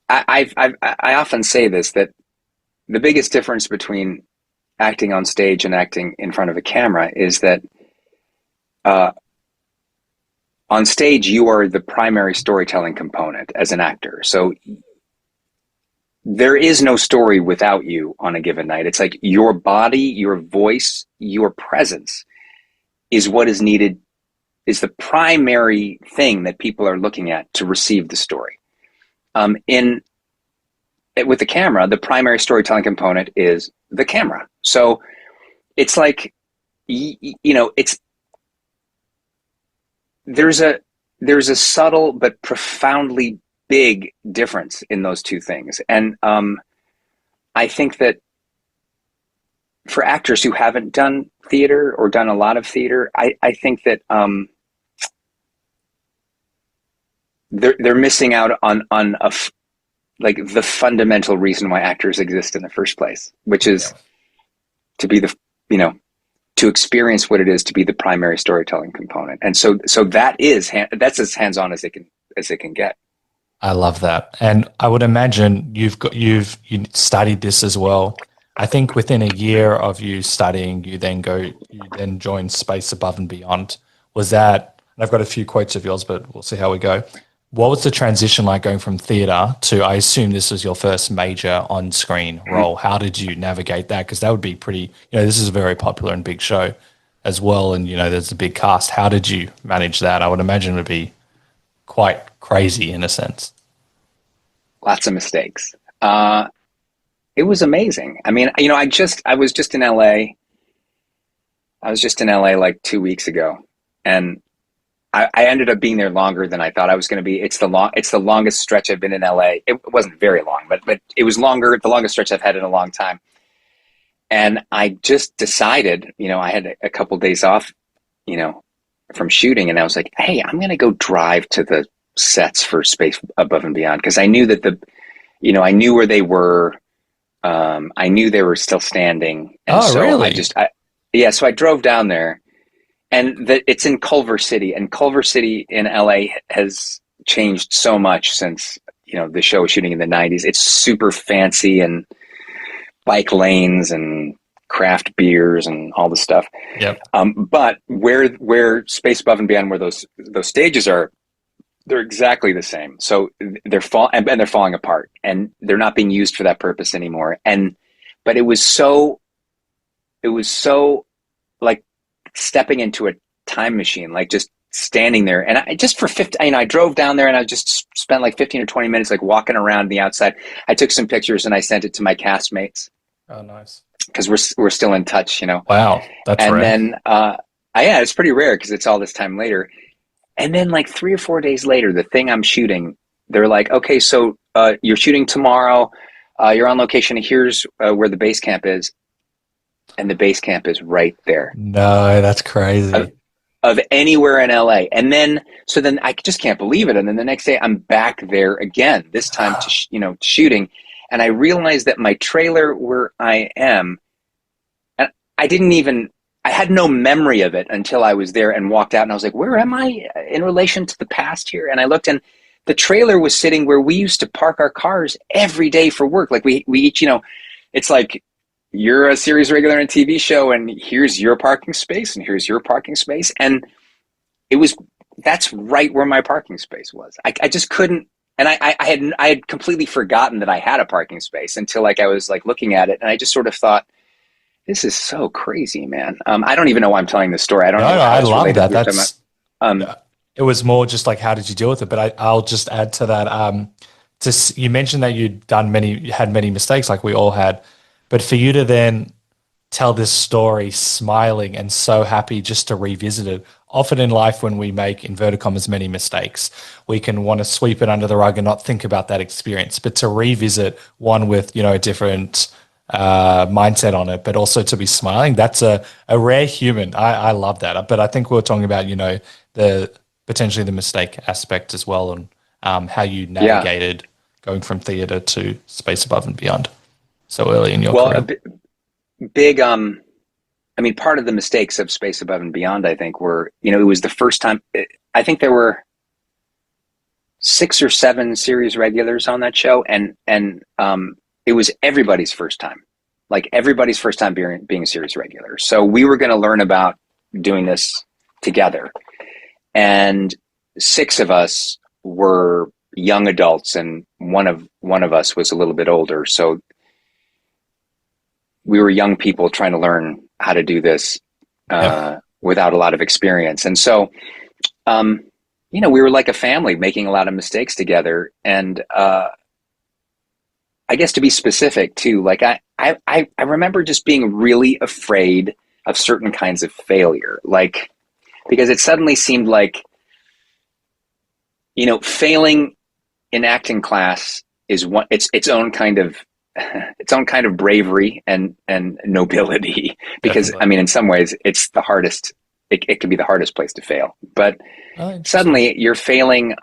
I often say this, that the biggest difference between acting on stage and acting in front of a camera is that uh, on stage you are the primary storytelling component as an actor. So there is no story without you on a given night. It's like your body, your voice, your presence is what is needed, is the primary thing that people are looking at to receive the story. In With the camera, the primary storytelling component is the camera. So it's like, it's there's a subtle but profoundly big difference in those two things. And I think that for actors who haven't done theater or done a lot of theater, I think that they're missing out on like the fundamental reason why actors exist in the first place, which is to be to experience what it is to be the primary storytelling component. And so that's as hands-on as it can get. I love that. And I would imagine you studied this as well. I think within a year of you studying, you then join Space Above and Beyond. Was that, and I've got a few quotes of yours, but we'll see how we go. What was the transition like going from theater to, I assume this was your first major on-screen role. How did you navigate that? Because that would be pretty, this is a very popular and big show as well. And, there's a big cast. How did you manage that? I would imagine it would be quite crazy in a sense. Lots of mistakes. It was amazing. I mean, I was just in LA. I was just in LA like 2 weeks ago, and I ended up being there longer than I thought I was going to be. It's the longest stretch I've been in LA. It wasn't very long, but it was longer, the longest stretch I've had in a long time. And I just decided, I had a couple days off, from shooting, and I was like, hey, I'm going to go drive to the sets for Space Above and Beyond, because I knew that I knew where they were. I knew they were still standing. And so really? So I drove down there. And it's in Culver City, and Culver City in LA has changed so much since, the show was shooting in the 90s. It's super fancy and bike lanes and craft beers and all the stuff. Yep. But where Space Above and Beyond, where those stages are, they're exactly the same. So they're falling apart, and they're not being used for that purpose anymore. But it was so like stepping into a time machine, like just standing there. And I drove down there, and I just spent like 15 or 20 minutes, like walking around the outside. I took some pictures and I sent it to my castmates. Oh, nice. Because we're still in touch, Wow. That's and rare. then, it's pretty rare because it's all this time later. And then like 3 or 4 days later, the thing I'm shooting, they're like, okay, so you're shooting tomorrow. You're on location. Here's where the base camp is. And the base camp is right there. No, that's crazy. Of anywhere in LA. And then I just can't believe it. And then the next day I'm back there again, this time to shooting. And I realized that my trailer where I am, and I had no memory of it until I was there and walked out, and I was like, where am I in relation to the past here? And I looked, and the trailer was sitting where we used to park our cars every day for work. Like we each, it's like, you're a series regular in a TV show, and here's your parking space, and here's your parking space. And that's right where my parking space was. I just couldn't, and I had completely forgotten that I had a parking space until like I was like looking at it, and I just sort of thought, this is so crazy, man. I don't even know why I'm telling this story. I don't know. I love that. That's it was more just like, how did you deal with it? But I'll just add to that. You mentioned that you had many mistakes, like we all had. But for you to then tell this story smiling and so happy just to revisit it. Often in life, when we make inverted commas many mistakes, we can want to sweep it under the rug and not think about that experience. But to revisit one with, a different mindset on it, but also to be smiling, that's a rare human. I love that. But I think we were talking about, the potentially the mistake aspect as well, and how you Yeah. navigated going from theater to Space Above and Beyond so early in your Well, career. big, I mean, part of the mistakes of Space Above and Beyond, I think, were, it was the first time, I think there were 6 or 7 series regulars on that show. And it was everybody's first time, like everybody's first time being a series regular. So we were going to learn about doing this together. And 6 of us were young adults, and one of us was a little bit older. So we were young people trying to learn how to do this Yeah. without a lot of experience. And so, we were like a family making a lot of mistakes together. And I guess to be specific too, like I remember just being really afraid of certain kinds of failure, like, because it suddenly seemed like, failing in acting class is its own kind of bravery and nobility, because I Definitely. mean, in some ways it's the hardest, it can be the hardest place to fail. But Oh, interesting. suddenly you're failing,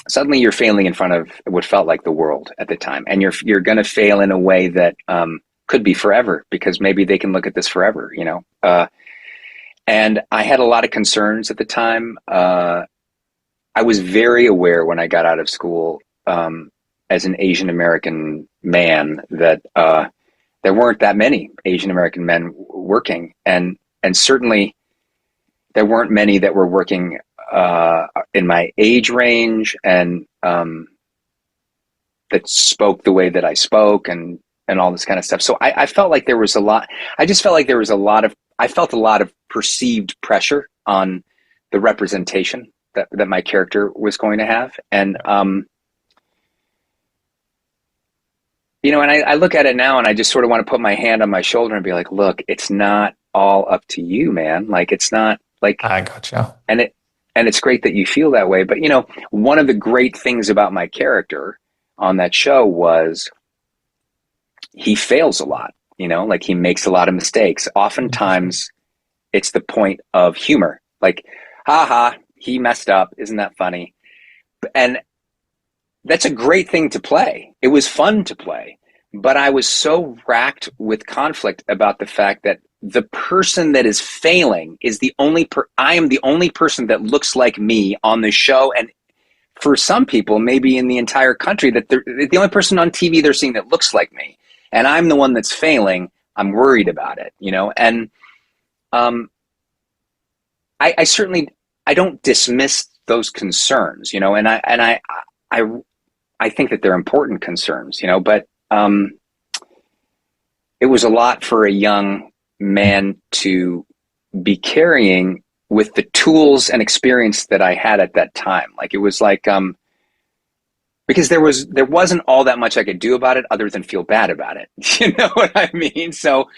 suddenly you're failing in front of what felt like the world at the time, and you're going to fail in a way that could be forever, because maybe they can look at this forever, and I had a lot of concerns at the time. I was very aware when I got out of school, as an Asian American man, that there weren't that many Asian American men working, and certainly there weren't many that were working in my age range, and that spoke the way that I spoke, and all this kind of stuff. So I felt like there was a lot. I just felt like there was a lot of. I felt a lot of perceived pressure on the representation that my character was going to have, and and I look at it now, and I just sort of want to put my hand on my shoulder and be like, look, it's not all up to you, man. Like, it's not like, I gotcha. and it's great that you feel that way. But, one of the great things about my character on that show was he fails a lot, like he makes a lot of mistakes. Interesting. Oftentimes it's the point of humor, like, haha, he messed up. Isn't that funny? And that's a great thing to play. It was fun to play, but I was so racked with conflict about the fact that the person that is failing is I am the only person that looks like me on the show, and for some people, maybe in the entire country, that they're the only person on TV they're seeing that looks like me, and I'm the one that's failing. I'm worried about it, and um, I certainly, I don't dismiss those concerns, I I think that they're important concerns, but it was a lot for a young man to be carrying with the tools and experience that I had at that time. Like, it was like, because there wasn't all that much I could do about it other than feel bad about it. You know what I mean? So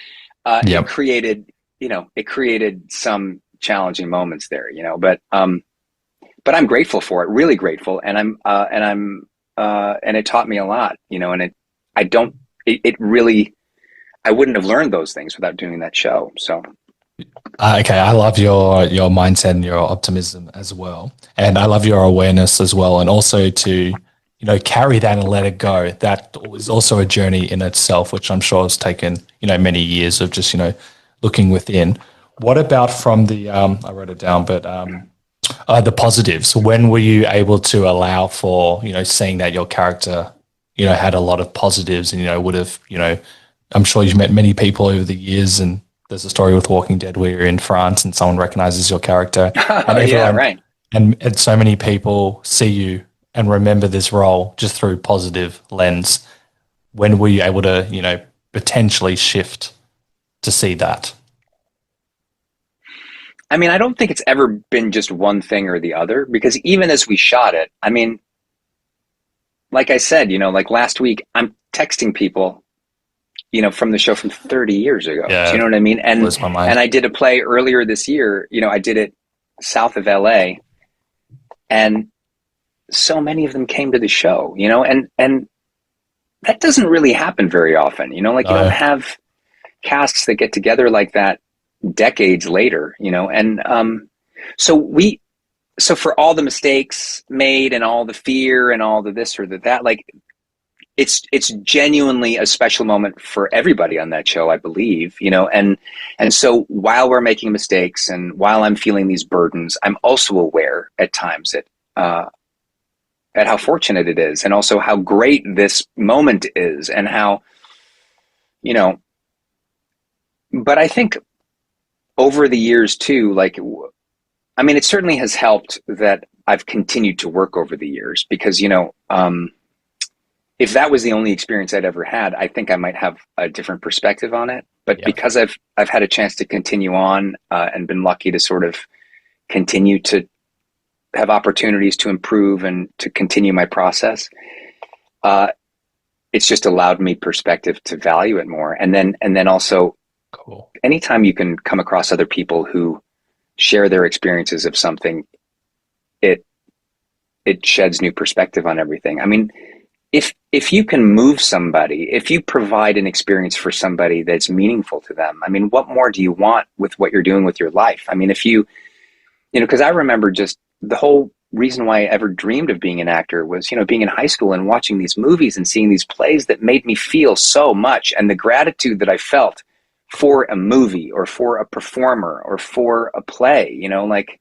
it Yep. created, it created some challenging moments there, but I'm grateful for it, really grateful, and it taught me a lot, and I don't, it really, I wouldn't have learned those things without doing that show. So, Okay, I love your mindset and your optimism as well, and I love your awareness as well, and also to carry that and let it go. That was also a journey in itself, which I'm sure has taken many years of just looking within. What about from the I wrote it down, but the positives? When were you able to allow for seeing that your character had a lot of positives, and would have I'm sure you've met many people over the years, and there's a story with Walking Dead where you're in France and someone recognizes your character, and yeah, everyone right. and so many people see you and remember this role just through positive lens. When were you able to potentially shift to see that? I mean, I don't think it's ever been just one thing or the other, because even as we shot it, I mean, like I said, like last week, I'm texting people from the show from 30 years ago. Do Yeah, you know what I mean? And blows my mind. and I did a play earlier this year. I did it south of LA, and so many of them came to the show. And that doesn't really happen very often. Like you don't No, have casts that get together like that decades later. And so for all the mistakes made and all the fear and all the this or that, like it's genuinely a special moment for everybody on that show, I believe, and so while we're making mistakes and while I'm feeling these burdens, I'm also aware at times at how fortunate it is, and also how great this moment is, and how, you know, but I think over the years too, like, I mean, it certainly has helped that I've continued to work over the years, because, if that was the only experience I'd ever had, I think I might have a different perspective on it. But yeah, because I've had a chance to continue on, and been lucky to sort of continue to have opportunities to improve and to continue my process, it's just allowed me perspective to value it more. And then also, cool. anytime you can come across other people who share their experiences of something, it sheds new perspective on everything. I mean, if you can move somebody, if you provide an experience for somebody that's meaningful to them, I mean, what more do you want with what you're doing with your life? I mean, if because I remember just the whole reason why I ever dreamed of being an actor was, being in high school and watching these movies and seeing these plays that made me feel so much, and the gratitude that I felt for a movie or for a performer or for a play, like,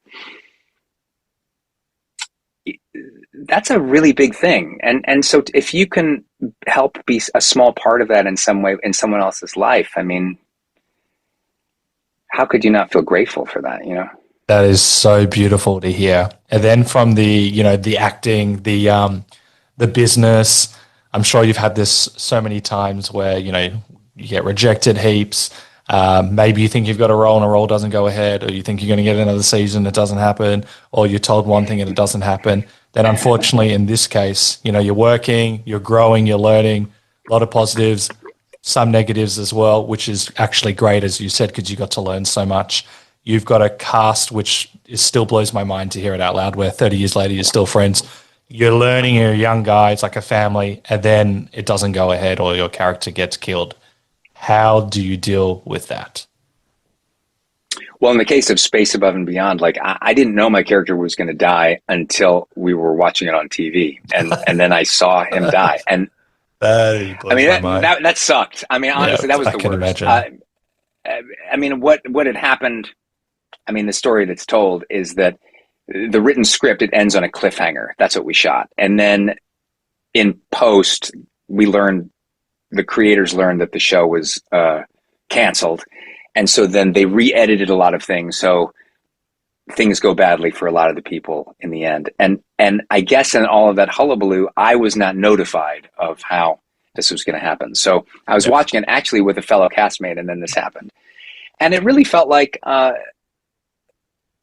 that's a really big thing. And so if you can help be a small part of that in some way in someone else's life, I mean, how could you not feel grateful for that? That is so beautiful to hear. And then from the acting, the business, I'm sure you've had this so many times where, you get rejected heaps. Maybe you think you've got a role and a role doesn't go ahead, or you think you're going to get another season, it doesn't happen, or you're told one thing and it doesn't happen. Then unfortunately, in this case, you're working, you're growing, you're learning, a lot of positives, some negatives as well, which is actually great, as you said, because you got to learn so much. You've got a cast, which still blows my mind to hear it out loud, where 30 years later, you're still friends. You're learning, you're a young guy, it's like a family, and then it doesn't go ahead or your character gets killed. How do you deal with that? Well, in the case of Space Above and Beyond, like, I didn't know my character was going to die until we were watching it on TV, and then I saw him die, and That I blows mean, my mind. that sucked. I mean, Yeah, honestly, that was I the can worst. imagine. I mean, what had happened? I mean, the story that's told is that the written script, it ends on a cliffhanger. That's what we shot, and then in post, the creators learned that the show was canceled, and so then they re-edited a lot of things. So things go badly for a lot of the people in the end. And I guess in all of that hullabaloo, I was not notified of how this was going to happen. So I was Yep. watching it actually with a fellow castmate, and then this happened, and it really felt like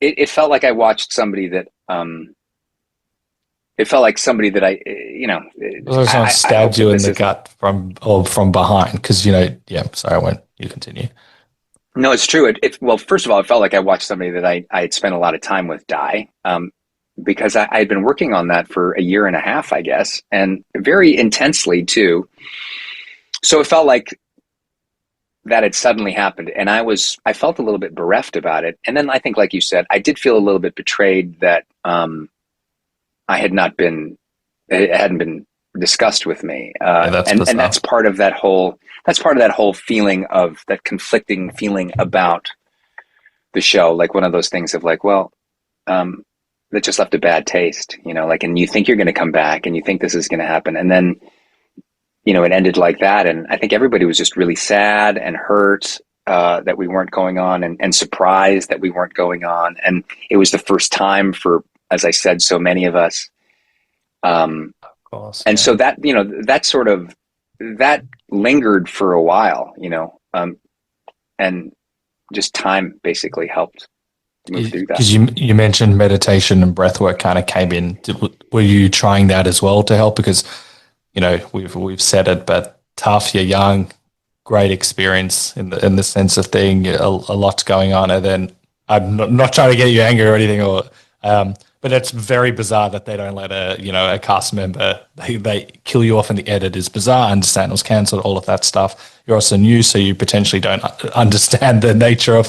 it felt like I watched somebody that. It felt like somebody that Someone I hope stabbed that you in this the isn't. gut from behind, because yeah. Sorry, I went. You continue. No, it's true. Well, first of all, it felt like I watched somebody that I had spent a lot of time with die, because I had been working on that for a year and a half, I guess, and very intensely too. So it felt like that had suddenly happened, and I felt a little bit bereft about it. And then I think, like you said, I did feel a little bit betrayed that I had not been, it hadn't been discussed with me, Yeah, that's and bizarre. that's part of that whole feeling of that conflicting feeling about the show, like one of those things of like, well, that just left a bad taste, like, and you think you're going to come back and you think this is going to happen. And then, it ended like that. And I think everybody was just really sad and hurt, that we weren't going on, and surprised that we weren't going on. And it was the first time for, as I said, so many of us. Of course, And yeah. so that, that lingered for a while, and just time basically helped move through that. Because you mentioned meditation and breath work kind of came in. Were you trying that as well to help? Because we've said it, but tough. You're young. great experience in the sense of thing, a lot's going on, and then I'm not trying to get you angry or anything, or but it's very bizarre that they don't let a cast member, they kill you off in the edit is bizarre. I understand it was cancelled, all of that stuff. You're also new, so you potentially don't understand the nature of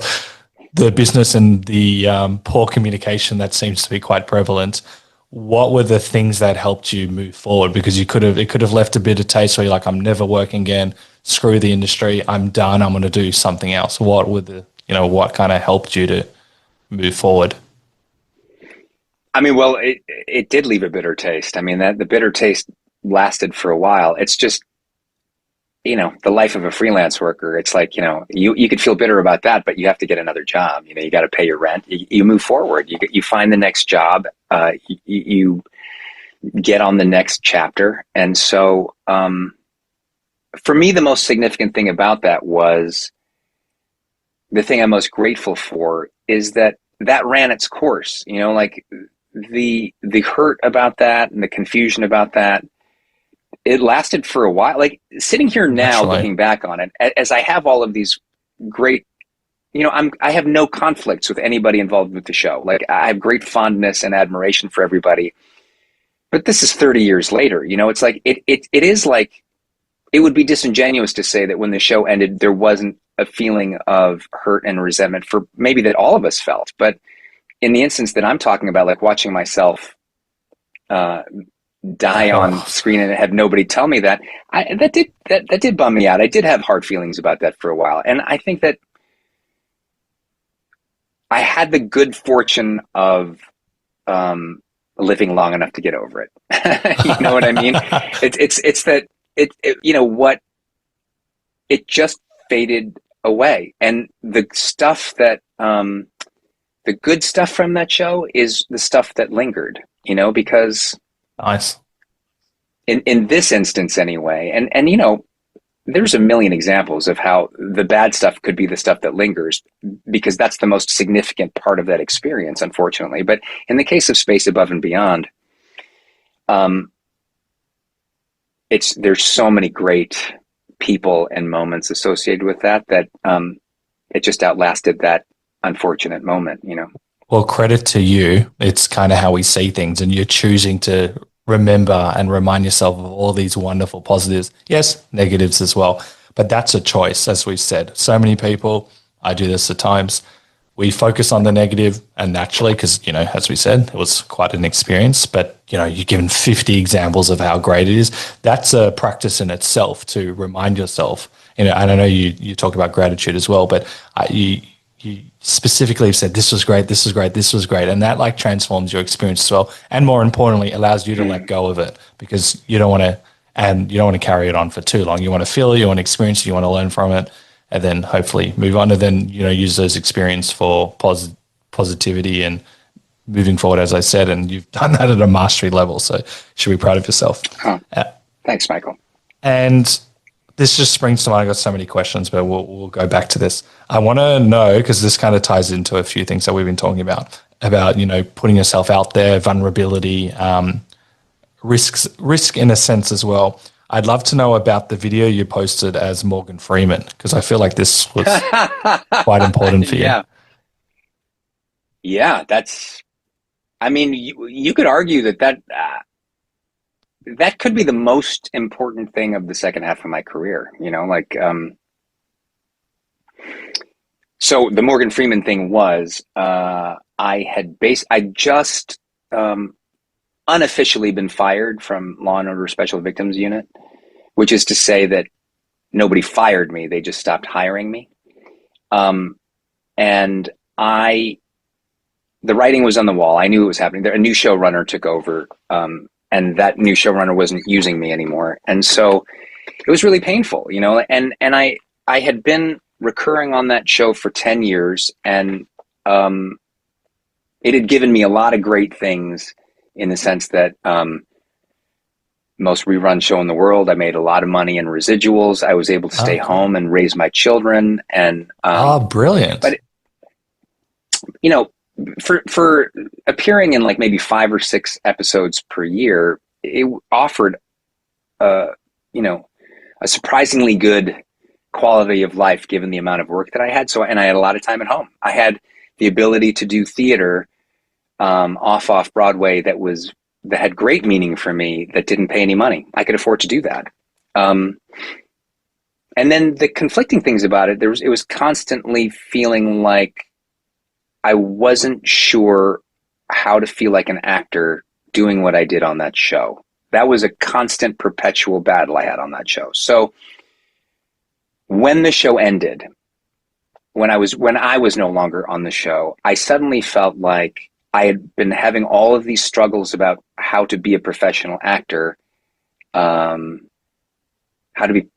the business and the poor communication that seems to be quite prevalent. What were the things that helped you move forward? Because it could have left a bit of taste where you're like, I'm never working again. Screw the industry. I'm done. I'm going to do something else. What kind of helped you to move forward? I mean, well, it did leave a bitter taste. I mean, that the bitter taste lasted for a while. It's just, the life of a freelance worker. It's like, you could feel bitter about that, but you have to get another job. You got to pay your rent. You move forward. You find the next job. You get on the next chapter. And so, for me, the most significant thing about that was the thing I'm most grateful for is that ran its course. Like the hurt about that and the confusion about that, it lasted for a while. Like sitting here now, Naturally. looking back on it, as I have all of these great, I have no conflicts with anybody involved with the show. Like I have great fondness and admiration for everybody. But this is 30 years later. It's like it is like it would be disingenuous to say that when the show ended, there wasn't a feeling of hurt and resentment for maybe that all of us felt. But in the instance that I'm talking about, like watching myself die on screen and have nobody tell me that did bum me out. I did have hard feelings about that for a while. And I think that I had the good fortune of living long enough to get over it. You know what I mean? It's that what it just faded away. And the stuff that the good stuff from that show is the stuff that lingered, because Nice. in this instance anyway, and there's a million examples of how the bad stuff could be the stuff that lingers, because that's the most significant part of that experience, unfortunately. But in the case of Space Above and Beyond, there's so many great people and moments associated with that it just outlasted that unfortunate moment. Well, credit to you. It's kind of how we see things, and you're choosing to remember and remind yourself of all these wonderful positives. Yes, negatives as well, but that's a choice, as we've said. So many people, I do this at times, we focus on the negative, and naturally, because, as we said, it was quite an experience, but, you're given 50 examples of how great it is. That's a practice in itself to remind yourself. And I know you talked about gratitude as well, but you specifically have said, this was great, this was great, this was great. And that transforms your experience as well. And more importantly, allows you to let go of it, because you don't want to carry it on for too long. You want to feel it, you want to experience it, you want to learn from it, and then hopefully move on, and then, use those experience for positivity and moving forward, as I said. And you've done that at a mastery level. So you should be proud of yourself. Oh, thanks, Michael. And this just springs to mind. I've got so many questions, but we'll go back to this. I want to know, because this kind of ties into a few things that we've been talking about, putting yourself out there, vulnerability, risk in a sense as well. I'd love to know about the video you posted as Morgan Freeman, because I feel like this was quite important for you. Yeah, I mean, you could argue that could be the most important thing of the second half of my career, so the Morgan Freeman thing was, I just unofficially been fired from Law and Order Special Victims Unit, which is to say that nobody fired me. They just stopped hiring me. And the writing was on the wall. I knew it was happening. A new showrunner took over, and that new showrunner wasn't using me anymore. And so it was really painful, and I had been recurring on that show for 10 years, and it had given me a lot of great things, in the sense that most rerun show in the world. I made a lot of money in residuals. I was able to stay home and raise my children. And brilliant. But for appearing in maybe 5 or 6 episodes per year, it offered a surprisingly good quality of life given the amount of work that I had. So, and I had a lot of time at home. I had the ability to do theater off Broadway that had great meaning for me that didn't pay any money. I could afford to do that. Um, and then the conflicting things about it, it was constantly feeling like I wasn't sure how to feel like an actor doing what I did on that show. That was a constant, perpetual battle I had on that show. So when the show ended, when I was no longer on the show, I suddenly felt like I had been having all of these struggles about how to be a professional actor, how to be,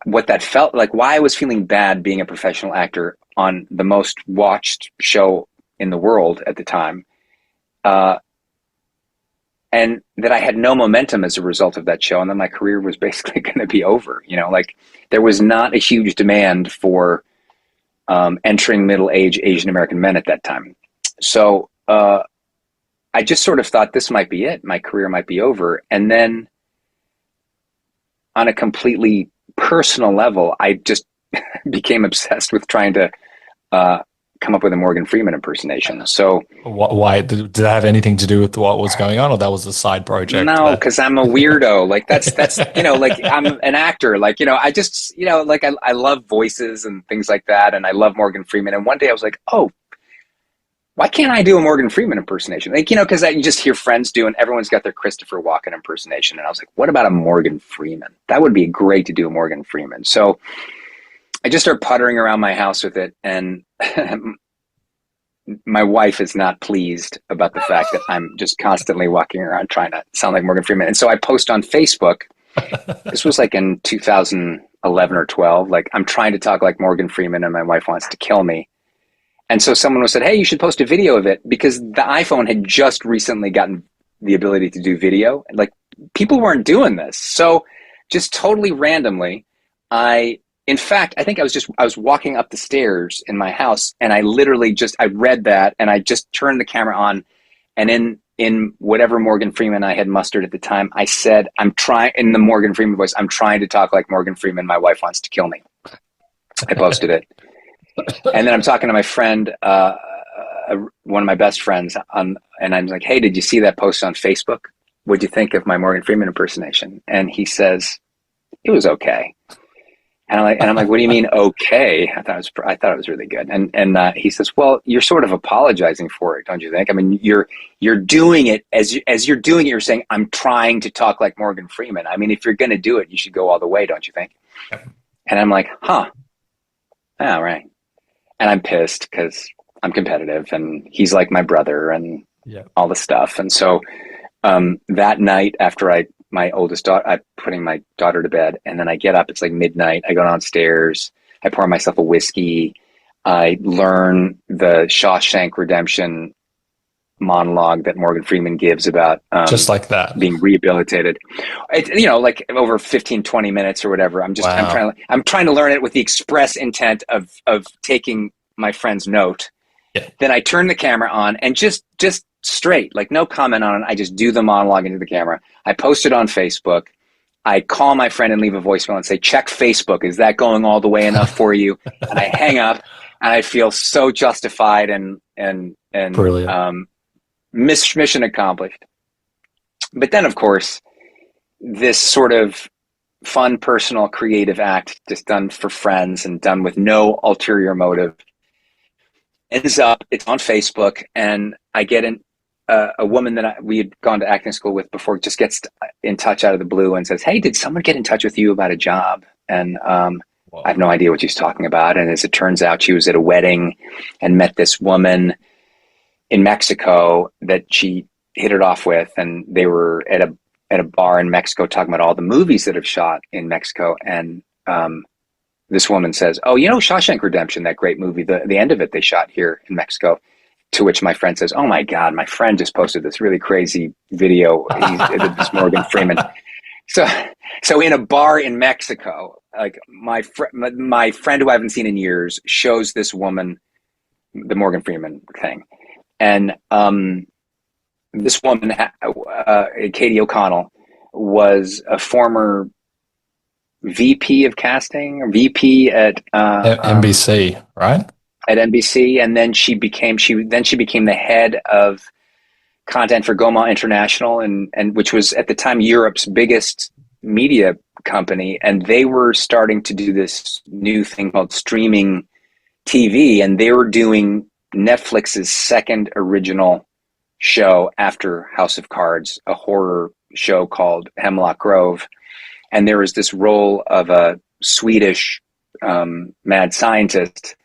what that felt like, why I was feeling bad being a professional actor on the most watched show in the world at the time. And that I had no momentum as a result of that show. And then my career was basically going to be over, like there was not a huge demand for entering middle-aged Asian American men at that time. So I just sort of thought this might be it. My career might be over. And then on a completely personal level, I just became obsessed with trying to come up with a Morgan Freeman impersonation. So Why did that have anything to do with what was going on, or that was a side project? no, because I'm a weirdo. Like that's like I'm an actor. Like I just like I love voices and things like that, and I love Morgan Freeman. And one day I was like, oh, why can't I do a Morgan Freeman impersonation? Like because you just hear friends do, and everyone's got their Christopher Walken impersonation. And I was like, what about a Morgan Freeman? That would be great to do a Morgan Freeman. So I just started puttering around my house with it, and my wife is not pleased about the fact that I'm just constantly walking around trying to sound like Morgan Freeman. And so I post on Facebook. This was like in 2011 or 12. Like I'm trying to talk like Morgan Freeman, and my wife wants to kill me. And so someone said, hey, you should post a video of it, because the iPhone had just recently gotten the ability to do video. Like people weren't doing this. So just totally randomly, in fact, I think I was walking up the stairs in my house, and I literally I read that, and I just turned the camera on, and in whatever Morgan Freeman I had mustered at the time, I said, I'm trying, in the Morgan Freeman voice, I'm trying to talk like Morgan Freeman. My wife wants to kill me. I posted it. And then I'm talking to my friend, one of my best friends, and I'm like, hey, did you see that post on Facebook? What'd you think of my Morgan Freeman impersonation? And he says, it was okay. And I'm like, what do you mean, okay? I thought it was really good. And he says, well, you're sort of apologizing for it, don't you think? I mean, you're doing it as you're doing it. You're saying, I'm trying to talk like Morgan Freeman. I mean, if you're going to do it, you should go all the way, don't you think? And I'm like, huh? Oh, right. And I'm pissed because I'm competitive, and he's like my brother, and all the stuff. And so that night, after my oldest daughter, I'm putting my daughter to bed, and then I get up. It's like midnight. I go downstairs. I pour myself a whiskey. I learn the Shawshank Redemption monologue that Morgan Freeman gives about just like that being rehabilitated. Like over 15, 20 minutes or whatever. I'm trying to learn it with the express intent of taking my friend's note. Yeah. Then I turn the camera on, and just straight, like no comment on it. I just do the monologue into the camera. I post it on Facebook. I call my friend and leave a voicemail and say, check Facebook. Is that going all the way enough for you? And I hang up, and I feel so justified and brilliant. Mission accomplished. But then, of course, this sort of fun, personal, creative act, just done for friends and done with no ulterior motive, ends up, it's on Facebook, and I get a woman that we had gone to acting school with before just gets in touch out of the blue and says, hey, did someone get in touch with you about a job? And I have no idea what she's talking about. And as it turns out, she was at a wedding and met this woman in Mexico that she hit it off with, and they were at a bar in Mexico talking about all the movies that have shot in Mexico. And this woman says, oh, Shawshank Redemption, that great movie, the end of it they shot here in Mexico. To which my friend says, oh my God, my friend just posted this really crazy video. This Morgan Freeman. So in a bar in Mexico, like my friend who I haven't seen in years shows this woman the Morgan Freeman thing. And this woman, Katie O'Connell, was a former VP of casting or VP NBC, right? at NBC, and then she became the head of content for Goma International, and which was at the time Europe's biggest media company, and they were starting to do this new thing called streaming TV, and they were doing Netflix's second original show after House of Cards, a horror show called Hemlock Grove. And there was this role of a Swedish mad scientist,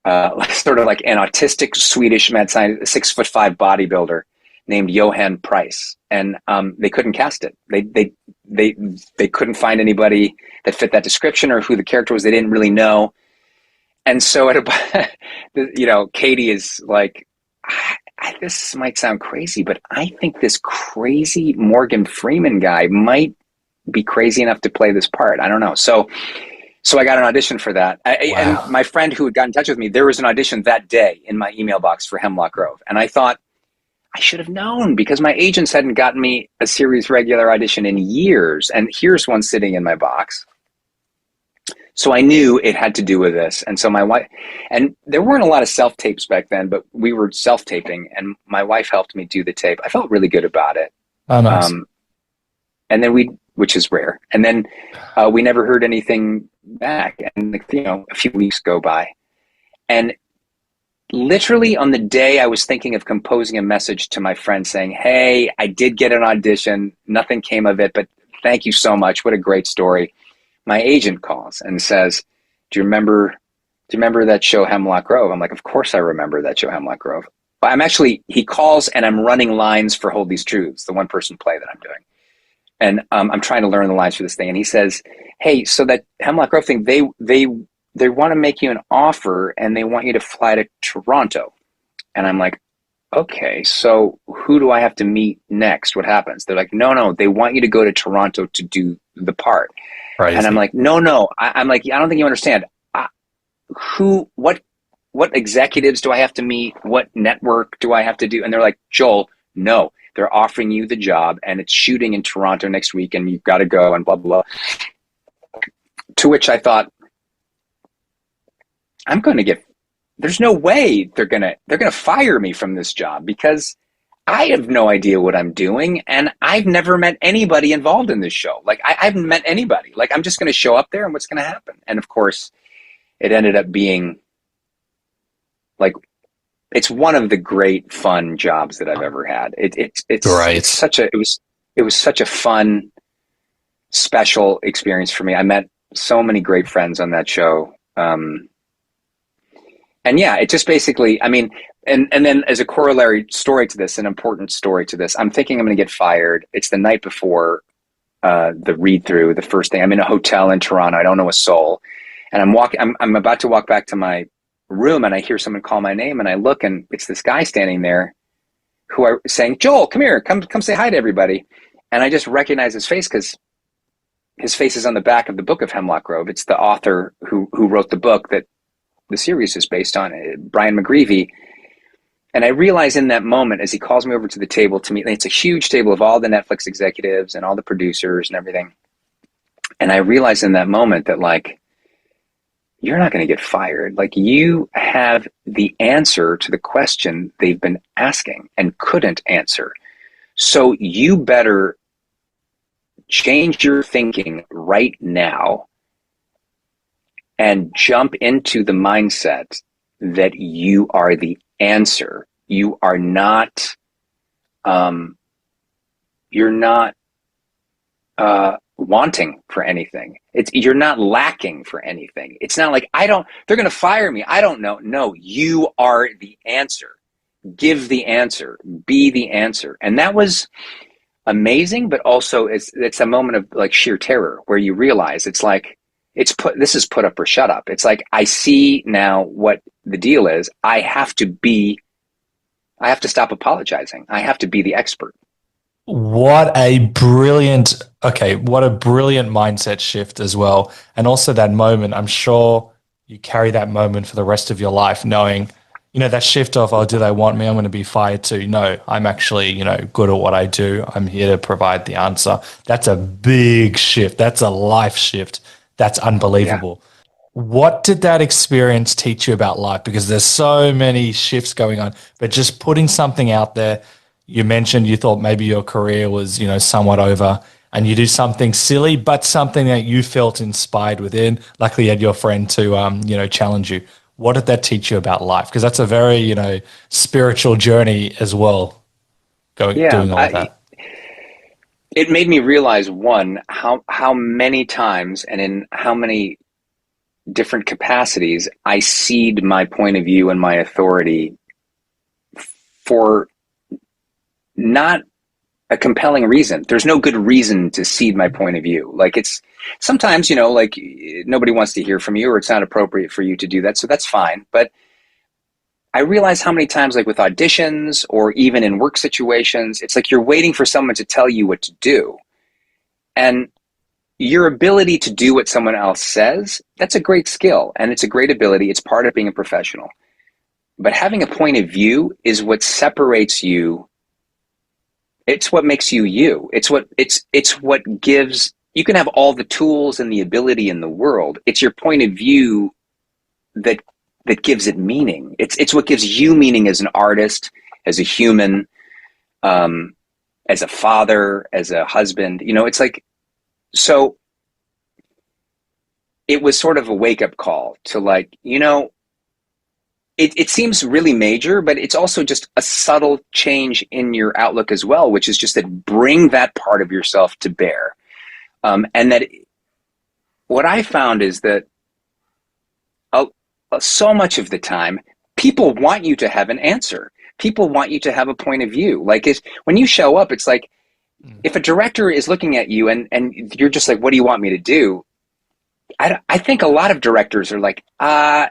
sort of like an autistic Swedish mad scientist, 6'5" bodybuilder named Johan Price, and they couldn't cast it. They couldn't find anybody that fit that description or who the character was. They didn't really know. And so Katie is like, this might sound crazy, but I think this crazy Morgan Freeman guy might be crazy enough to play this part. I don't know. So I got an audition for that. Wow. And my friend who had got in touch with me, there was an audition that day in my email box for Hemlock Grove. And I thought, I should have known, because my agents hadn't gotten me a series regular audition in years. And here's one sitting in my box. So I knew it had to do with this. And so my wife, and there weren't a lot of self-tapes back then, but we were self-taping, and my wife helped me do the tape. I felt really good about it. Oh, nice. And then which is rare. And then we never heard anything back. And, a few weeks go by. And literally on the day I was thinking of composing a message to my friend saying, hey, I did get an audition. Nothing came of it, but thank you so much. What a great story. My agent calls and says, do you remember that show Hemlock Grove? I'm like, of course I remember that show Hemlock Grove. He calls and I'm running lines for Hold These Truths, the one person play that I'm doing. And I'm trying to learn the lines for this thing. And he says, hey, so that Hemlock Grove thing, they want to make you an offer and they want you to fly to Toronto. And I'm like, okay, so who do I have to meet next? What happens? They're like, no, they want you to go to Toronto to do the part. Crazy. And I'm like, no. I'm like, I don't think you understand. What executives do I have to meet? What network do I have to do? And they're like, Joel, no, they're offering you the job and it's shooting in Toronto next week and you've got to go and blah, blah, blah. To which I thought, there's no way they're going to fire me from this job, because I have no idea what I'm doing, and I've never met anybody involved in this show. Like, I haven't met anybody. Like, I'm just going to show up there, and what's going to happen? And of course, it ended up being like, it's one of the great fun jobs that I've ever had. It's Great. It was such a fun, special experience for me. I met so many great friends on that show. And yeah, it just basically, and then as a corollary story to this, an important story to this, I'm thinking I'm going to get fired. It's the night before the read through, the first thing. I'm in a hotel in Toronto. I don't know a soul. And I'm about to walk back to my room, and I hear someone call my name, and I look, and it's this guy standing there who are saying, Joel, come here, come say hi to everybody. And I just recognize his face because his face is on the back of the book of Hemlock Grove. It's the author who wrote the book that the series is based on, Brian McGreevy. And I realize in that moment, as he calls me over to the table to meet, it's a huge table of all the Netflix executives and all the producers and everything. And I realize in that moment that, like, you're not going to get fired. Like, you have the answer to the question they've been asking and couldn't answer. So you better change your thinking right now and jump into the mindset that you are the answer. You are not, you're not wanting for anything. You're not lacking for anything. It's not like, they're going to fire me. I don't know. No, you are the answer. Give the answer, be the answer. And that was amazing, but also it's a moment of like sheer terror where you realize it's like, this is put up or shut up. It's like, I see now what the deal is. I have to stop apologizing. I have to be the expert. What a brilliant mindset shift as well. And also that moment, I'm sure you carry that moment for the rest of your life, knowing, that shift of, oh, do they want me? I'm going to be fired too. No, I'm actually, good at what I do. I'm here to provide the answer. That's a big shift. That's a life shift. That's Yeah. unbelievable. What did that experience teach you about life? Because there's so many shifts going on, but just putting something out there, you mentioned you thought maybe your career was, somewhat over and you do something silly, but something that you felt inspired within. Luckily, you had your friend to, challenge you. What did that teach you about life? Because that's a very, spiritual journey as well, Yeah. doing all of that. It made me realize, one, how many times and in how many different capacities I cede my point of view and my authority for not a compelling reason. There's no good reason to cede my point of view. Like, it's sometimes, like, nobody wants to hear from you, or it's not appropriate for you to do that. So that's fine. But I realize how many times, like with auditions or even in work situations, it's like you're waiting for someone to tell you what to do. And your ability to do what someone else says, that's a great skill and it's a great ability. It's part of being a professional. But having a point of view is what separates you. It's what makes you you. It's what gives, you can have all the tools and the ability in the world. It's your point of view that gives it meaning. It's what gives you meaning as an artist, as a human, as a father, as a husband. It's like, so it was sort of a wake up call to, like, it seems really major, but it's also just a subtle change in your outlook as well, which is just that bring that part of yourself to bear. And that what I found is that uh, so much of the time, people want you to have an answer. People want you to have a point of view. Like, when you show up, it's like, if a director is looking at you and you're just like, what do you want me to do? I think a lot of directors are like, how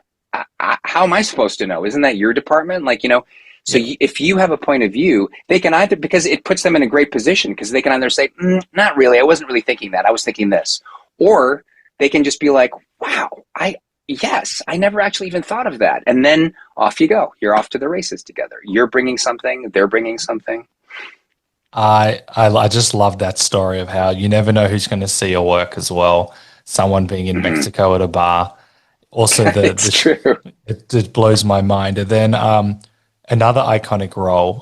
am I supposed to know? Isn't that your department? Like, so Yeah. if you have a point of view, they can either, because it puts them in a great position, because they can either say, not really, I wasn't really thinking that, I was thinking this. Or they can just be like, wow, yes, I never actually even thought of that. And then off you go. You're off to the races together. You're bringing something, they're bringing something. I just love that story of how you never know who's going to see your work as well. Someone being in Mm-hmm. Mexico at a bar. Also, It's true. it blows my mind. And then another iconic role.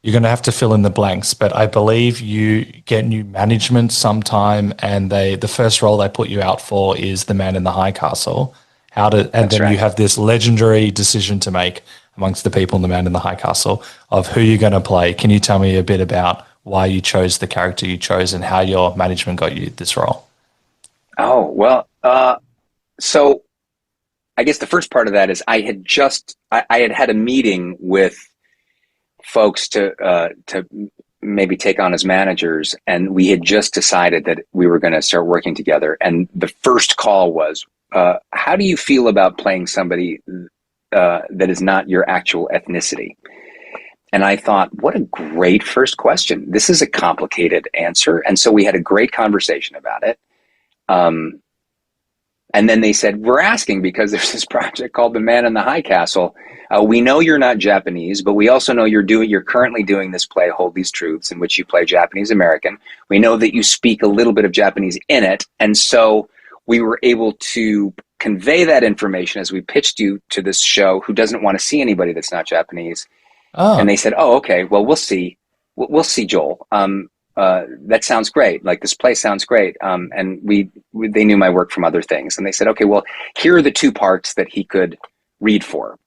You're going to have to fill in the blanks, but I believe you get new management sometime, and the first role they put you out for is the man in the high castle. And That's then you right. have this legendary decision to make amongst the people in the man in the high castle of who you're going to play. Can you tell me a bit about why you chose the character you chose and how your management got you this role? Oh, well, so I guess the first part of that is I had had a meeting with folks to maybe take on as managers, and we had just decided that we were going to start working together. And the first call was, how do you feel about playing somebody that is not your actual ethnicity? And I thought, what a great first question. This is a complicated answer, and so we had a great conversation about it. Um, And then they said, we're asking because there's this project called The Man in the High Castle. We know you're not Japanese, but we also know you're currently doing this play, Hold These Truths, in which you play Japanese American. We know that you speak a little bit of Japanese in it. And so we were able to convey that information as we pitched you to this show, who doesn't want to see anybody that's not Japanese. And Oh, they said, oh, okay, well, we'll see. We'll see, Joel. That sounds great. Like, this play sounds great. And they knew my work from other things. And they said, okay, well, here are the two parts that he could read for.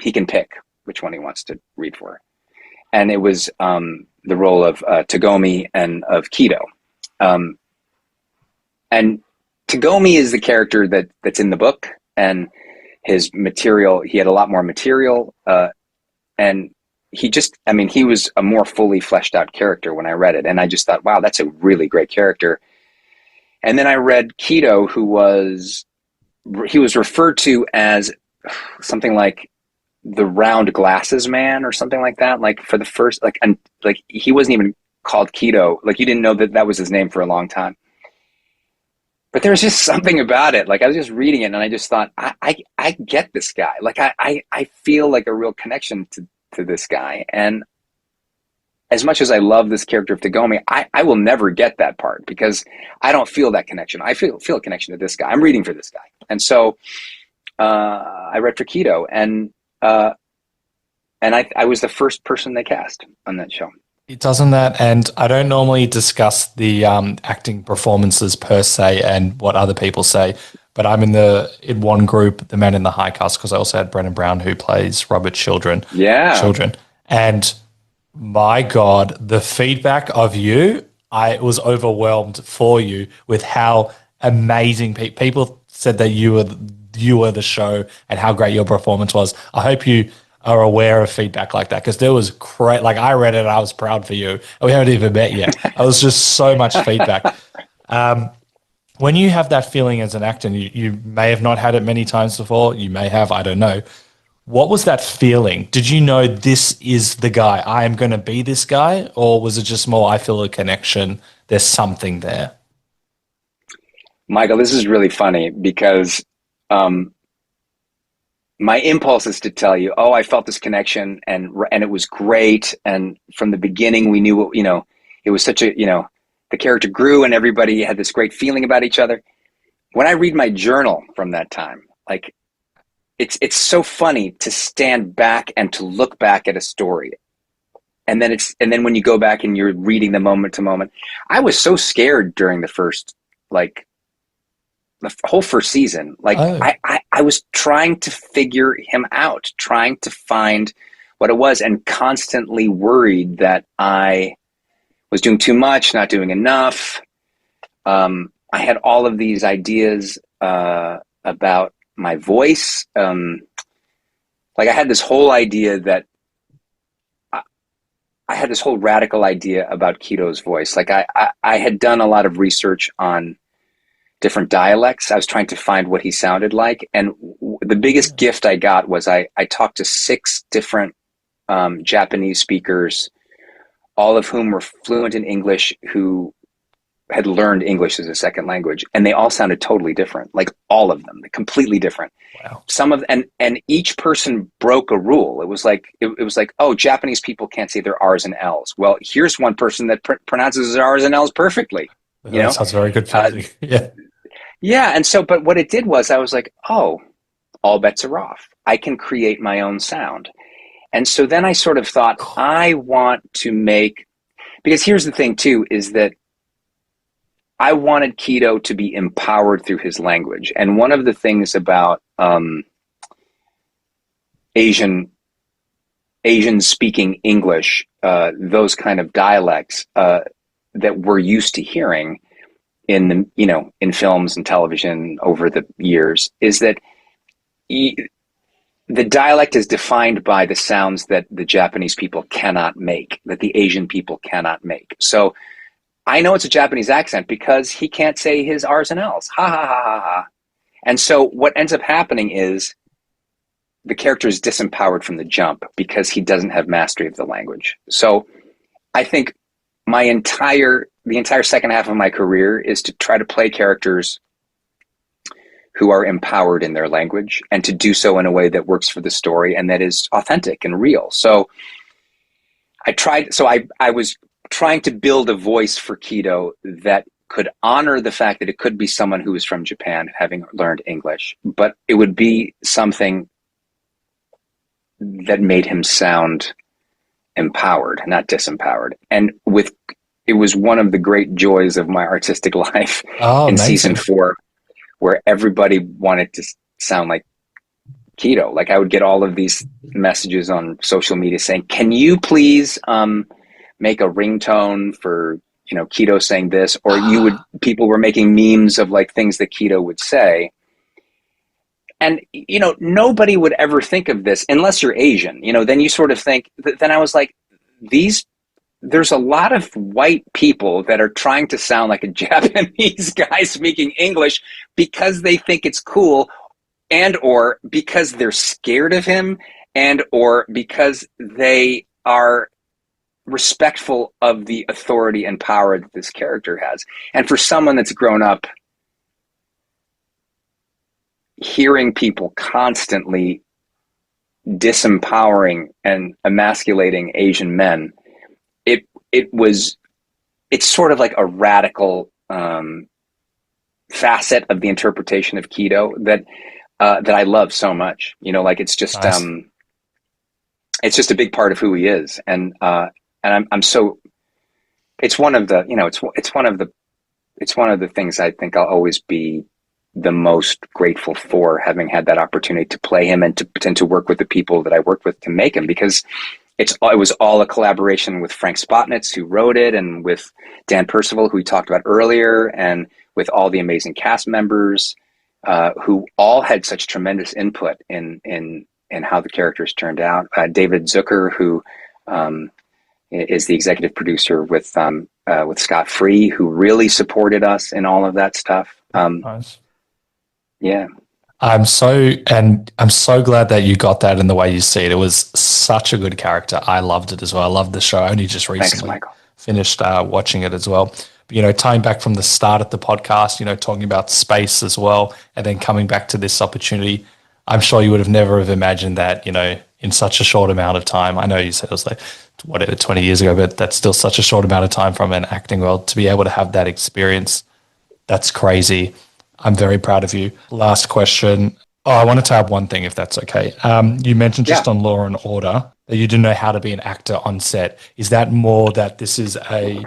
He can pick which one he wants to read for. And it was the role of Tagomi and of Kido. Um, and Tagomi is the character that's in the book, and his material, he had a lot more material. And he was a more fully fleshed out character when I read it. And I just thought, wow, that's a really great character. And then I read Kido, he was referred to as something like the round glasses man or something like that. Like, for the first, and like, he wasn't even called Kido. Like, you didn't know that was his name for a long time. but there was just something about it. Like I was just reading it and I just thought, I get this guy. Like I feel like a real connection to this guy. And as much as I love this character of Tagomi, I will never get that part because I don't feel that connection. I feel a connection to this guy. I'm reading for this guy. And so I read for Keto, and I was the first person they cast on that show. It doesn't that, and I don't normally discuss the acting performances per se and what other people say, but I'm in one group, the Men in the High Cast, because I also had Brennan Brown who plays Robert Yeah. Children, and my God, the feedback of you, I was overwhelmed for you with how amazing people said that you were the show and how great your performance was. I hope you are aware of feedback like that because there was great. Like I read it, I was proud for you. We haven't even met yet. It was just so much feedback. When you have that feeling as an actor, and you may have not had it many times before. You may have, I don't know. What was that feeling? Did you know this is the guy? I am going to be this guy, or was it just more? I feel a connection. There's something there. Michael, this is really funny because um, my impulse is to tell you, oh, I felt this connection and it was great. And from the beginning, we knew, it was such a, the character grew and everybody had this great feeling about each other. When I read my journal from that time, like it's so funny to stand back and to look back at a story. And then when you go back and you're reading the moment to moment, I was so scared during the first, like the whole first season. Like Oh, I was trying to figure him out, trying to find what it was, and constantly worried that I was doing too much, not doing enough. I had all of these ideas about my voice. Like I had this whole idea that I had this whole radical idea about Keto's voice. Like I had done a lot of research on different dialects. I was trying to find what he sounded like. And the biggest gift I got was I talked to 6 different Japanese speakers, all of whom were fluent in English, who had learned English as a second language. And they all sounded totally different, like all of them, completely different. wow. Some of and each person broke a rule. It was like, oh, Japanese people can't say their R's and L's. Well, here's one person that pronounces his R's and L's perfectly. You That know, sounds very uh, confusing. Yeah. yeah. And so, but what it did was, I was like, oh, all bets are off. I can create my own sound. And so then I sort of thought, I want to make, because here's the thing too, is that I wanted Keto to be empowered through his language. And one of the things about Asian Asians speaking English, those kind of dialects that we're used to hearing in films and television over the years, is that the dialect is defined by the sounds that the Japanese people cannot make, that the Asian people cannot make. So I know it's a Japanese accent because he can't say his R's and L's. Ha ha ha ha ha. And so what ends up happening is the character is disempowered from the jump because he doesn't have mastery of the language. So I think the entire second half of my career is to try to play characters who are empowered in their language and to do so in a way that works for the story and that is authentic and real. So I was trying to build a voice for Keto that could honor the fact that it could be someone who was from Japan having learned English, but it would be something that made him sound empowered, not disempowered. And it was one of the great joys of my artistic life Oh, in season amazing. 4, where everybody wanted to sound like Keto. Like I would get all of these messages on social media saying, "Can you please make a ringtone for Keto saying this?" Or people were making memes of like things that Keto would say. And nobody would ever think of this unless you're Asian. Then you sort of think. Then I was like, there's a lot of white people that are trying to sound like a Japanese guy speaking English because they think it's cool, and or because they're scared of him, and or because they are respectful of the authority and power that this character has. And for someone that's grown up hearing people constantly disempowering and emasculating Asian men, it was it's sort of like a radical facet of the interpretation of keto that I love so much. Like Nice. it's just a big part of who he is, and I'm so it's one of the it's one of the things I think I'll always be the most grateful for, having had that opportunity to play him and to work with the people that I worked with to make him, because it was all a collaboration with Frank Spotnitz, who wrote it, and with Dan Percival, who we talked about earlier, and with all the amazing cast members who all had such tremendous input in how the characters turned out. David Zucker, who is the executive producer with Scott Free, who really supported us in all of that stuff. Nice. Yeah. I'm so glad that you got that in the way you see it. It was such a good character. I loved it as well. I loved the show. I only just Thanks, recently Michael. finished watching it as well. But, tying back from the start of the podcast, talking about space as well, and then coming back to this opportunity, I'm sure you would have never have imagined that, in such a short amount of time. I know you said it was like, whatever, 20 years ago, but that's still such a short amount of time from an acting world to be able to have that experience. That's crazy. I'm very proud of you. Last question. Oh, I wanted to add one thing, if that's okay. You mentioned Yeah. just on Law and Order that you didn't know how to be an actor on set. Is that more that this is a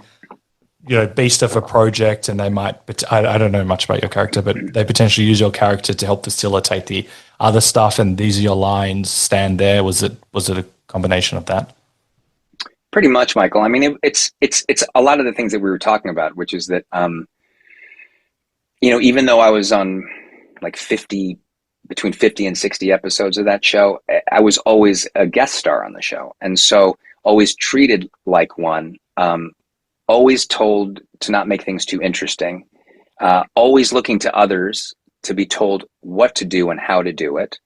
beast of a project, and they might? I don't know much about your character, but they potentially use your character to help facilitate the other stuff, and these are your lines. Stand there. Was it a combination of that? Pretty much, Michael. I mean, it's a lot of the things that we were talking about, which is that even though I was on like between 50 and 60 episodes of that show, I was always a guest star on the show. And so always treated like one, always told to not make things too interesting, always looking to others to be told what to do and how to do it,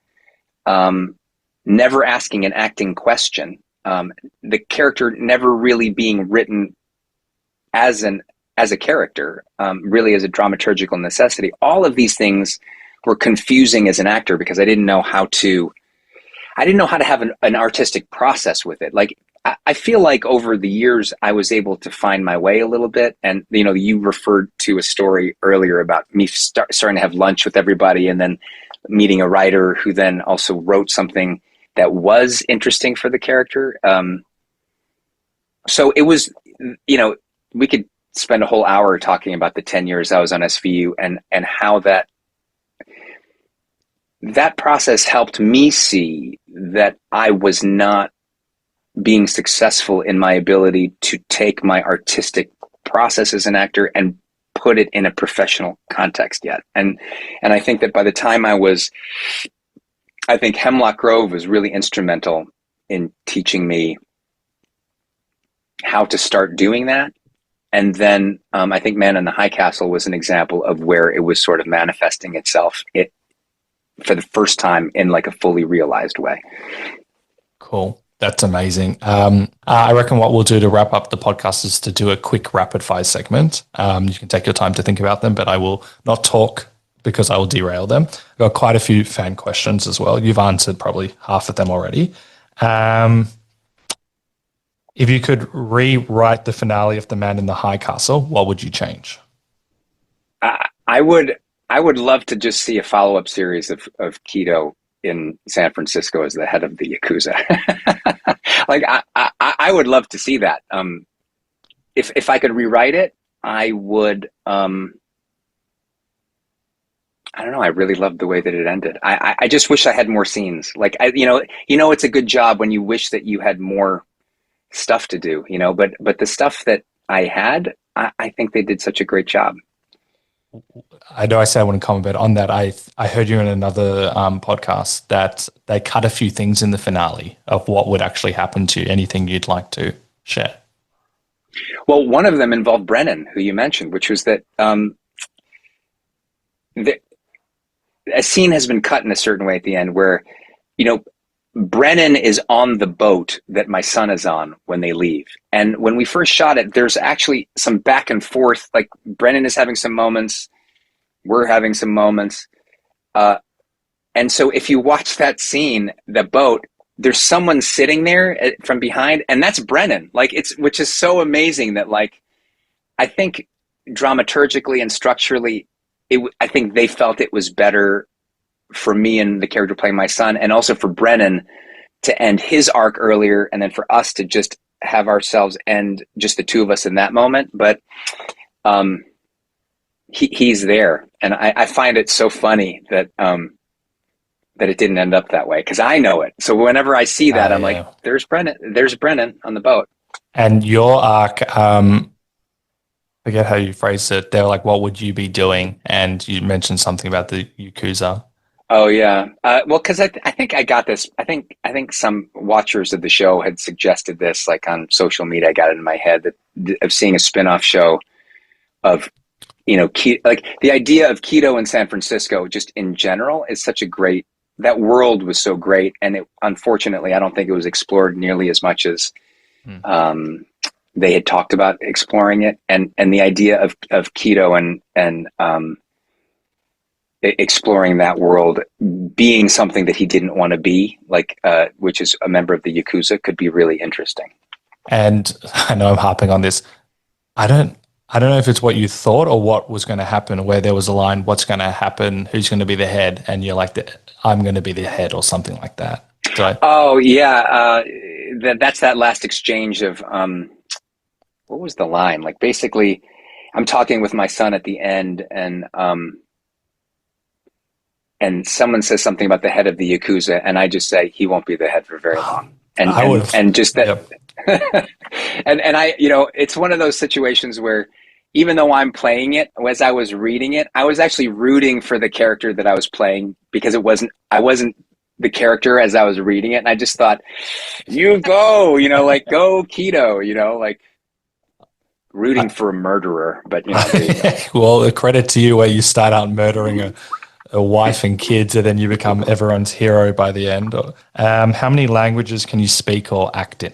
never asking an acting question, the character never really being written as a character, really as a dramaturgical necessity. All of these things were confusing as an actor, because I didn't know how to have an artistic process with it. Like, I feel like over the years I was able to find my way a little bit. And, you referred to a story earlier about me starting to have lunch with everybody, and then meeting a writer who then also wrote something that was interesting for the character. So it was, we could spend a whole hour talking about the 10 years I was on SVU, and how that process helped me see that I was not being successful in my ability to take my artistic process as an actor and put it in a professional context yet. And I think that by the time I think Hemlock Grove was really instrumental in teaching me how to start doing that. And then I think Man in the High Castle was an example of where it was sort of manifesting itself for the first time in like a fully realized way. Cool. That's amazing. I reckon what we'll do to wrap up the podcast is to do a quick rapid fire segment. You can take your time to think about them, but I will not talk because I will derail them. I've got quite a few fan questions as well. You've answered probably half of them already. If you could rewrite the finale of The Man in the High Castle, what would you change? I would love to just see a follow-up series of Keto in San Francisco as the head of the Yakuza. Like, I would love to see that. If I could rewrite it, I would. I don't know. I really loved the way that it ended. I just wish I had more scenes. Like, it's a good job when you wish that you had more stuff to do. But the stuff that I had, I think they did such a great job. I know I said I wouldn't comment, but on that, I heard you in another podcast that they cut a few things in the finale of what would actually happen to you. Anything you'd like to share? Well, one of them involved Brennan, who you mentioned, which was that a scene has been cut in a certain way at the end where, Brennan is on the boat that my son is on when they leave. And when we first shot it, there's actually some back and forth. Like, Brennan is having some moments. We're having some moments. And so if you watch that scene, the boat, there's someone sitting there from behind, and that's Brennan. Like which is so amazing that like I think dramaturgically and structurally, I think they felt it was better for me and the character playing my son, and also for Brennan to end his arc earlier, and then for us to just have ourselves end just the two of us in that moment. But he's there, and I find it so funny that that it didn't end up that way because I know it. So whenever I see that, I'm like, Yeah. "There's Brennan. There's Brennan on the boat." And your arc, forget how you phrased it. They were like, "What would you be doing?" And you mentioned something about the Yakuza. Oh yeah. Well, because I think I got this. I think some watchers of the show had suggested this, like on social media. I got it in my head that of seeing a spin-off show of like the idea of keto in San Francisco, just in general, is such a great. That world was so great, and unfortunately, I don't think it was explored nearly as much as Hmm. they had talked about exploring it, and the idea of keto and exploring that world being something that he didn't want to be, like which is a member of the Yakuza, could be really interesting. And I know I'm harping on this. I don't I don't know if it's what you thought or what was going to happen, where there was a line, what's going to happen, who's going to be the head, and you're like, I'm going to be the head or something like that. So, Oh yeah, that's that last exchange of what was the line? Like basically, I'm talking with my son at the end, and someone says something about the head of the Yakuza, and I just say he won't be the head for very long. And I would have, just that, yep. and I, it's one of those situations where even though I'm playing it, as I was reading it, I was actually rooting for the character that I was playing because I wasn't the character as I was reading it, and I just thought, you go, like go keto, like rooting I, for a murderer. But there you go. well, a credit to you where you start out murdering a wife and kids, and then you become everyone's hero by the end. How many languages can you speak or act in?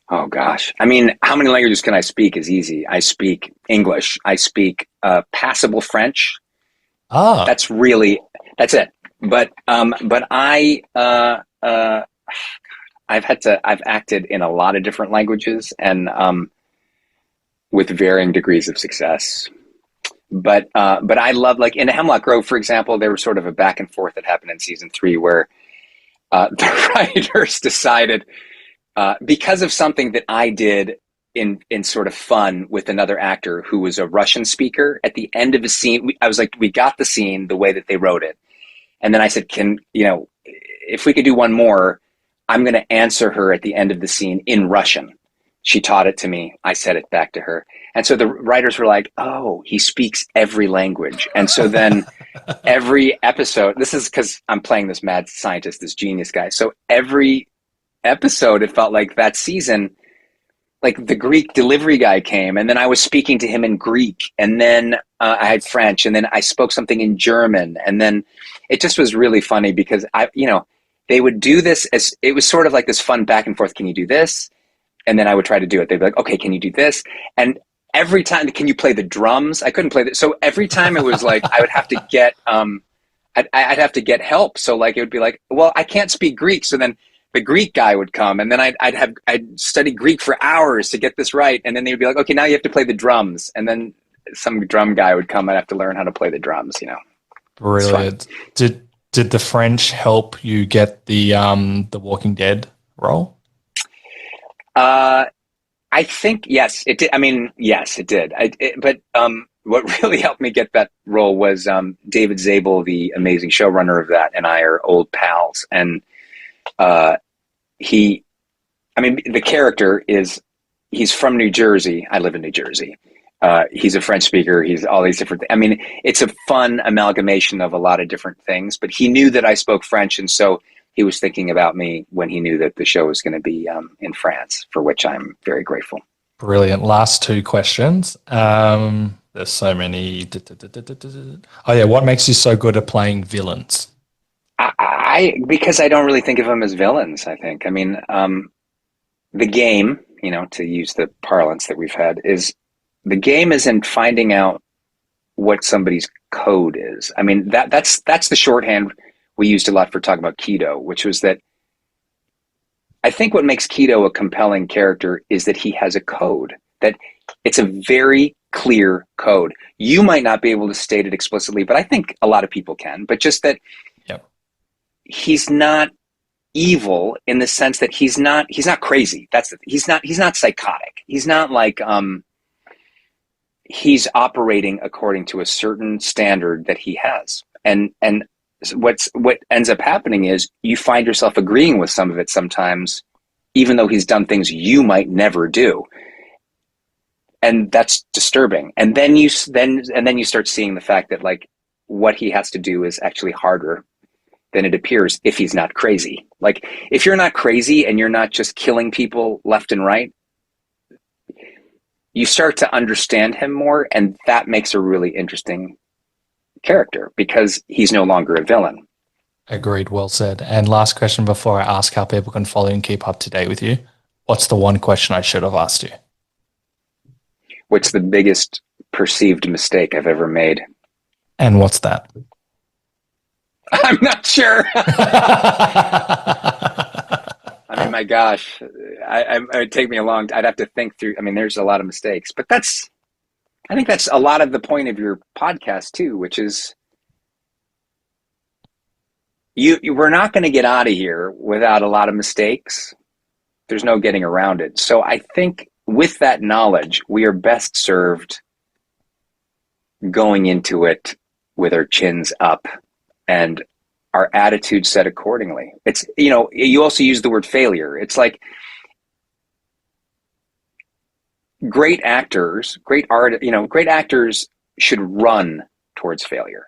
Oh gosh. I mean, how many languages can I speak is easy. I speak English. I speak passable French. Ah, That's it. But I've acted in a lot of different languages and with varying degrees of success. But I love, like in Hemlock Grove, for example, there was sort of a back and forth that happened in season 3 where the writers decided, because of something that I did in sort of fun with another actor who was a Russian speaker. At the end of a scene, I was like, we got the scene the way that they wrote it, and then I said, if we could do one more, I'm going to answer her at the end of the scene in Russian. She taught it to me. I said it back to her. And so the writers were like, oh, he speaks every language. And so then every episode, this is because I'm playing this mad scientist, this genius guy. So every episode, it felt like that season, like the Greek delivery guy came, and then I was speaking to him in Greek, and then I had French, and then I spoke something in German, and then it just was really funny because they would do this as it was sort of like this fun back and forth. Can you do this? And then I would try to do it. They'd be like, okay, can you do this? And every time, can you play the drums? I couldn't play that. So every time it was like I would have to get I'd have to get help. So like it would be like, well, I can't speak Greek, so then the Greek guy would come, and then I'd study Greek for hours to get this right, and then they'd be like, okay, now you have to play the drums, and then some drum guy would come. I'd have to learn how to play the drums. It's fun. brilliant. Did the French help you get the Walking Dead role? Uh, I think yes, it did. I mean, yes, it did. But what really helped me get that role was David Zabel, the amazing showrunner of that, and I are old pals, and uh, he, I mean, the character he's from New Jersey. I live in New Jersey. He's a French speaker. He's all these different. I mean, it's a fun amalgamation of a lot of different things. But he knew that I spoke French, and so he was thinking about me when he knew that the show was going to be in France, for which I'm very grateful. Brilliant. Last two questions. There's so many. Oh yeah, what makes you so good at playing villains? Because I don't really think of them as villains. I think. I mean, the game, to use the parlance that we've had, is the game is in finding out what somebody's code is. I mean, that's the shorthand we used a lot for talking about Keto, which was that I think what makes Keto a compelling character is that he has a code, that it's a very clear code. You might not be able to state it explicitly, but I think a lot of people can, but just that Yep. he's not evil in the sense that he's not crazy. He's not psychotic. He's not like he's operating according to a certain standard that he has. And what ends up happening is you find yourself agreeing with some of it sometimes, even though he's done things you might never do. And that's disturbing. And then you start seeing the fact that like what he has to do is actually harder than it appears if he's not crazy. Like if you're not crazy and you're not just killing people left and right, you start to understand him more, and that makes a really interesting character because he's no longer a villain. Agreed. Well said. And last question before I ask how people can follow and keep up to date with you. What's the one question I should have asked you? What's the biggest perceived mistake I've ever made? And what's that? I'm not sure. I mean, my gosh, it'd take me I'd have to think through. I mean, there's a lot of mistakes, but I think that's a lot of the point of your podcast too, which is we're not going to get out of here without a lot of mistakes. There's no getting around it. So I think with that knowledge, we are best served going into it with our chins up and our attitude set accordingly. It's, you also use the word failure. It's like great actors should run towards failure.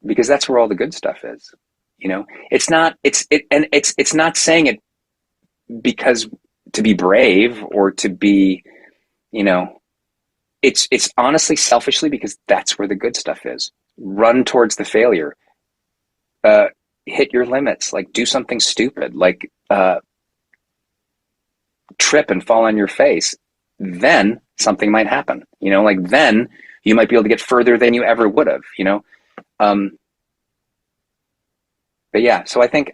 Because that's where all the good stuff is. It's not saying it because to be brave or to be, it's honestly selfishly because that's where the good stuff is. Run towards the failure. Hit your limits. Like do something stupid. Like trip and fall on your face. Then something might happen. Like then you might be able to get further than you ever would have. But yeah, so I think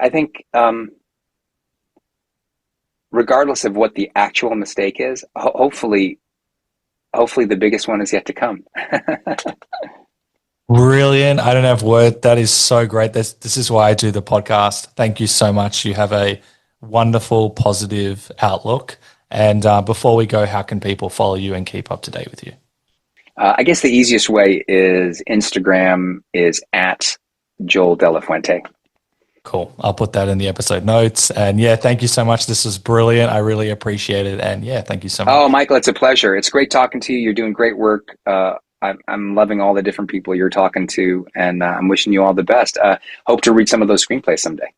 regardless of what the actual mistake is, hopefully the biggest one is yet to come. Brilliant. I don't have word. That is so great. This is why I do the podcast. Thank you so much. You have a wonderful, positive outlook. And before we go, how can people follow you and keep up to date with you? I guess the easiest way is Instagram is at Joel De La Fuente. Cool. I'll put that in the episode notes. And yeah, thank you so much. This was brilliant. I really appreciate it. And yeah, thank you so much. Oh, Michael, it's a pleasure. It's great talking to you. You're doing great work. I'm loving all the different people you're talking to, and I'm wishing you all the best. Hope to read some of those screenplays someday.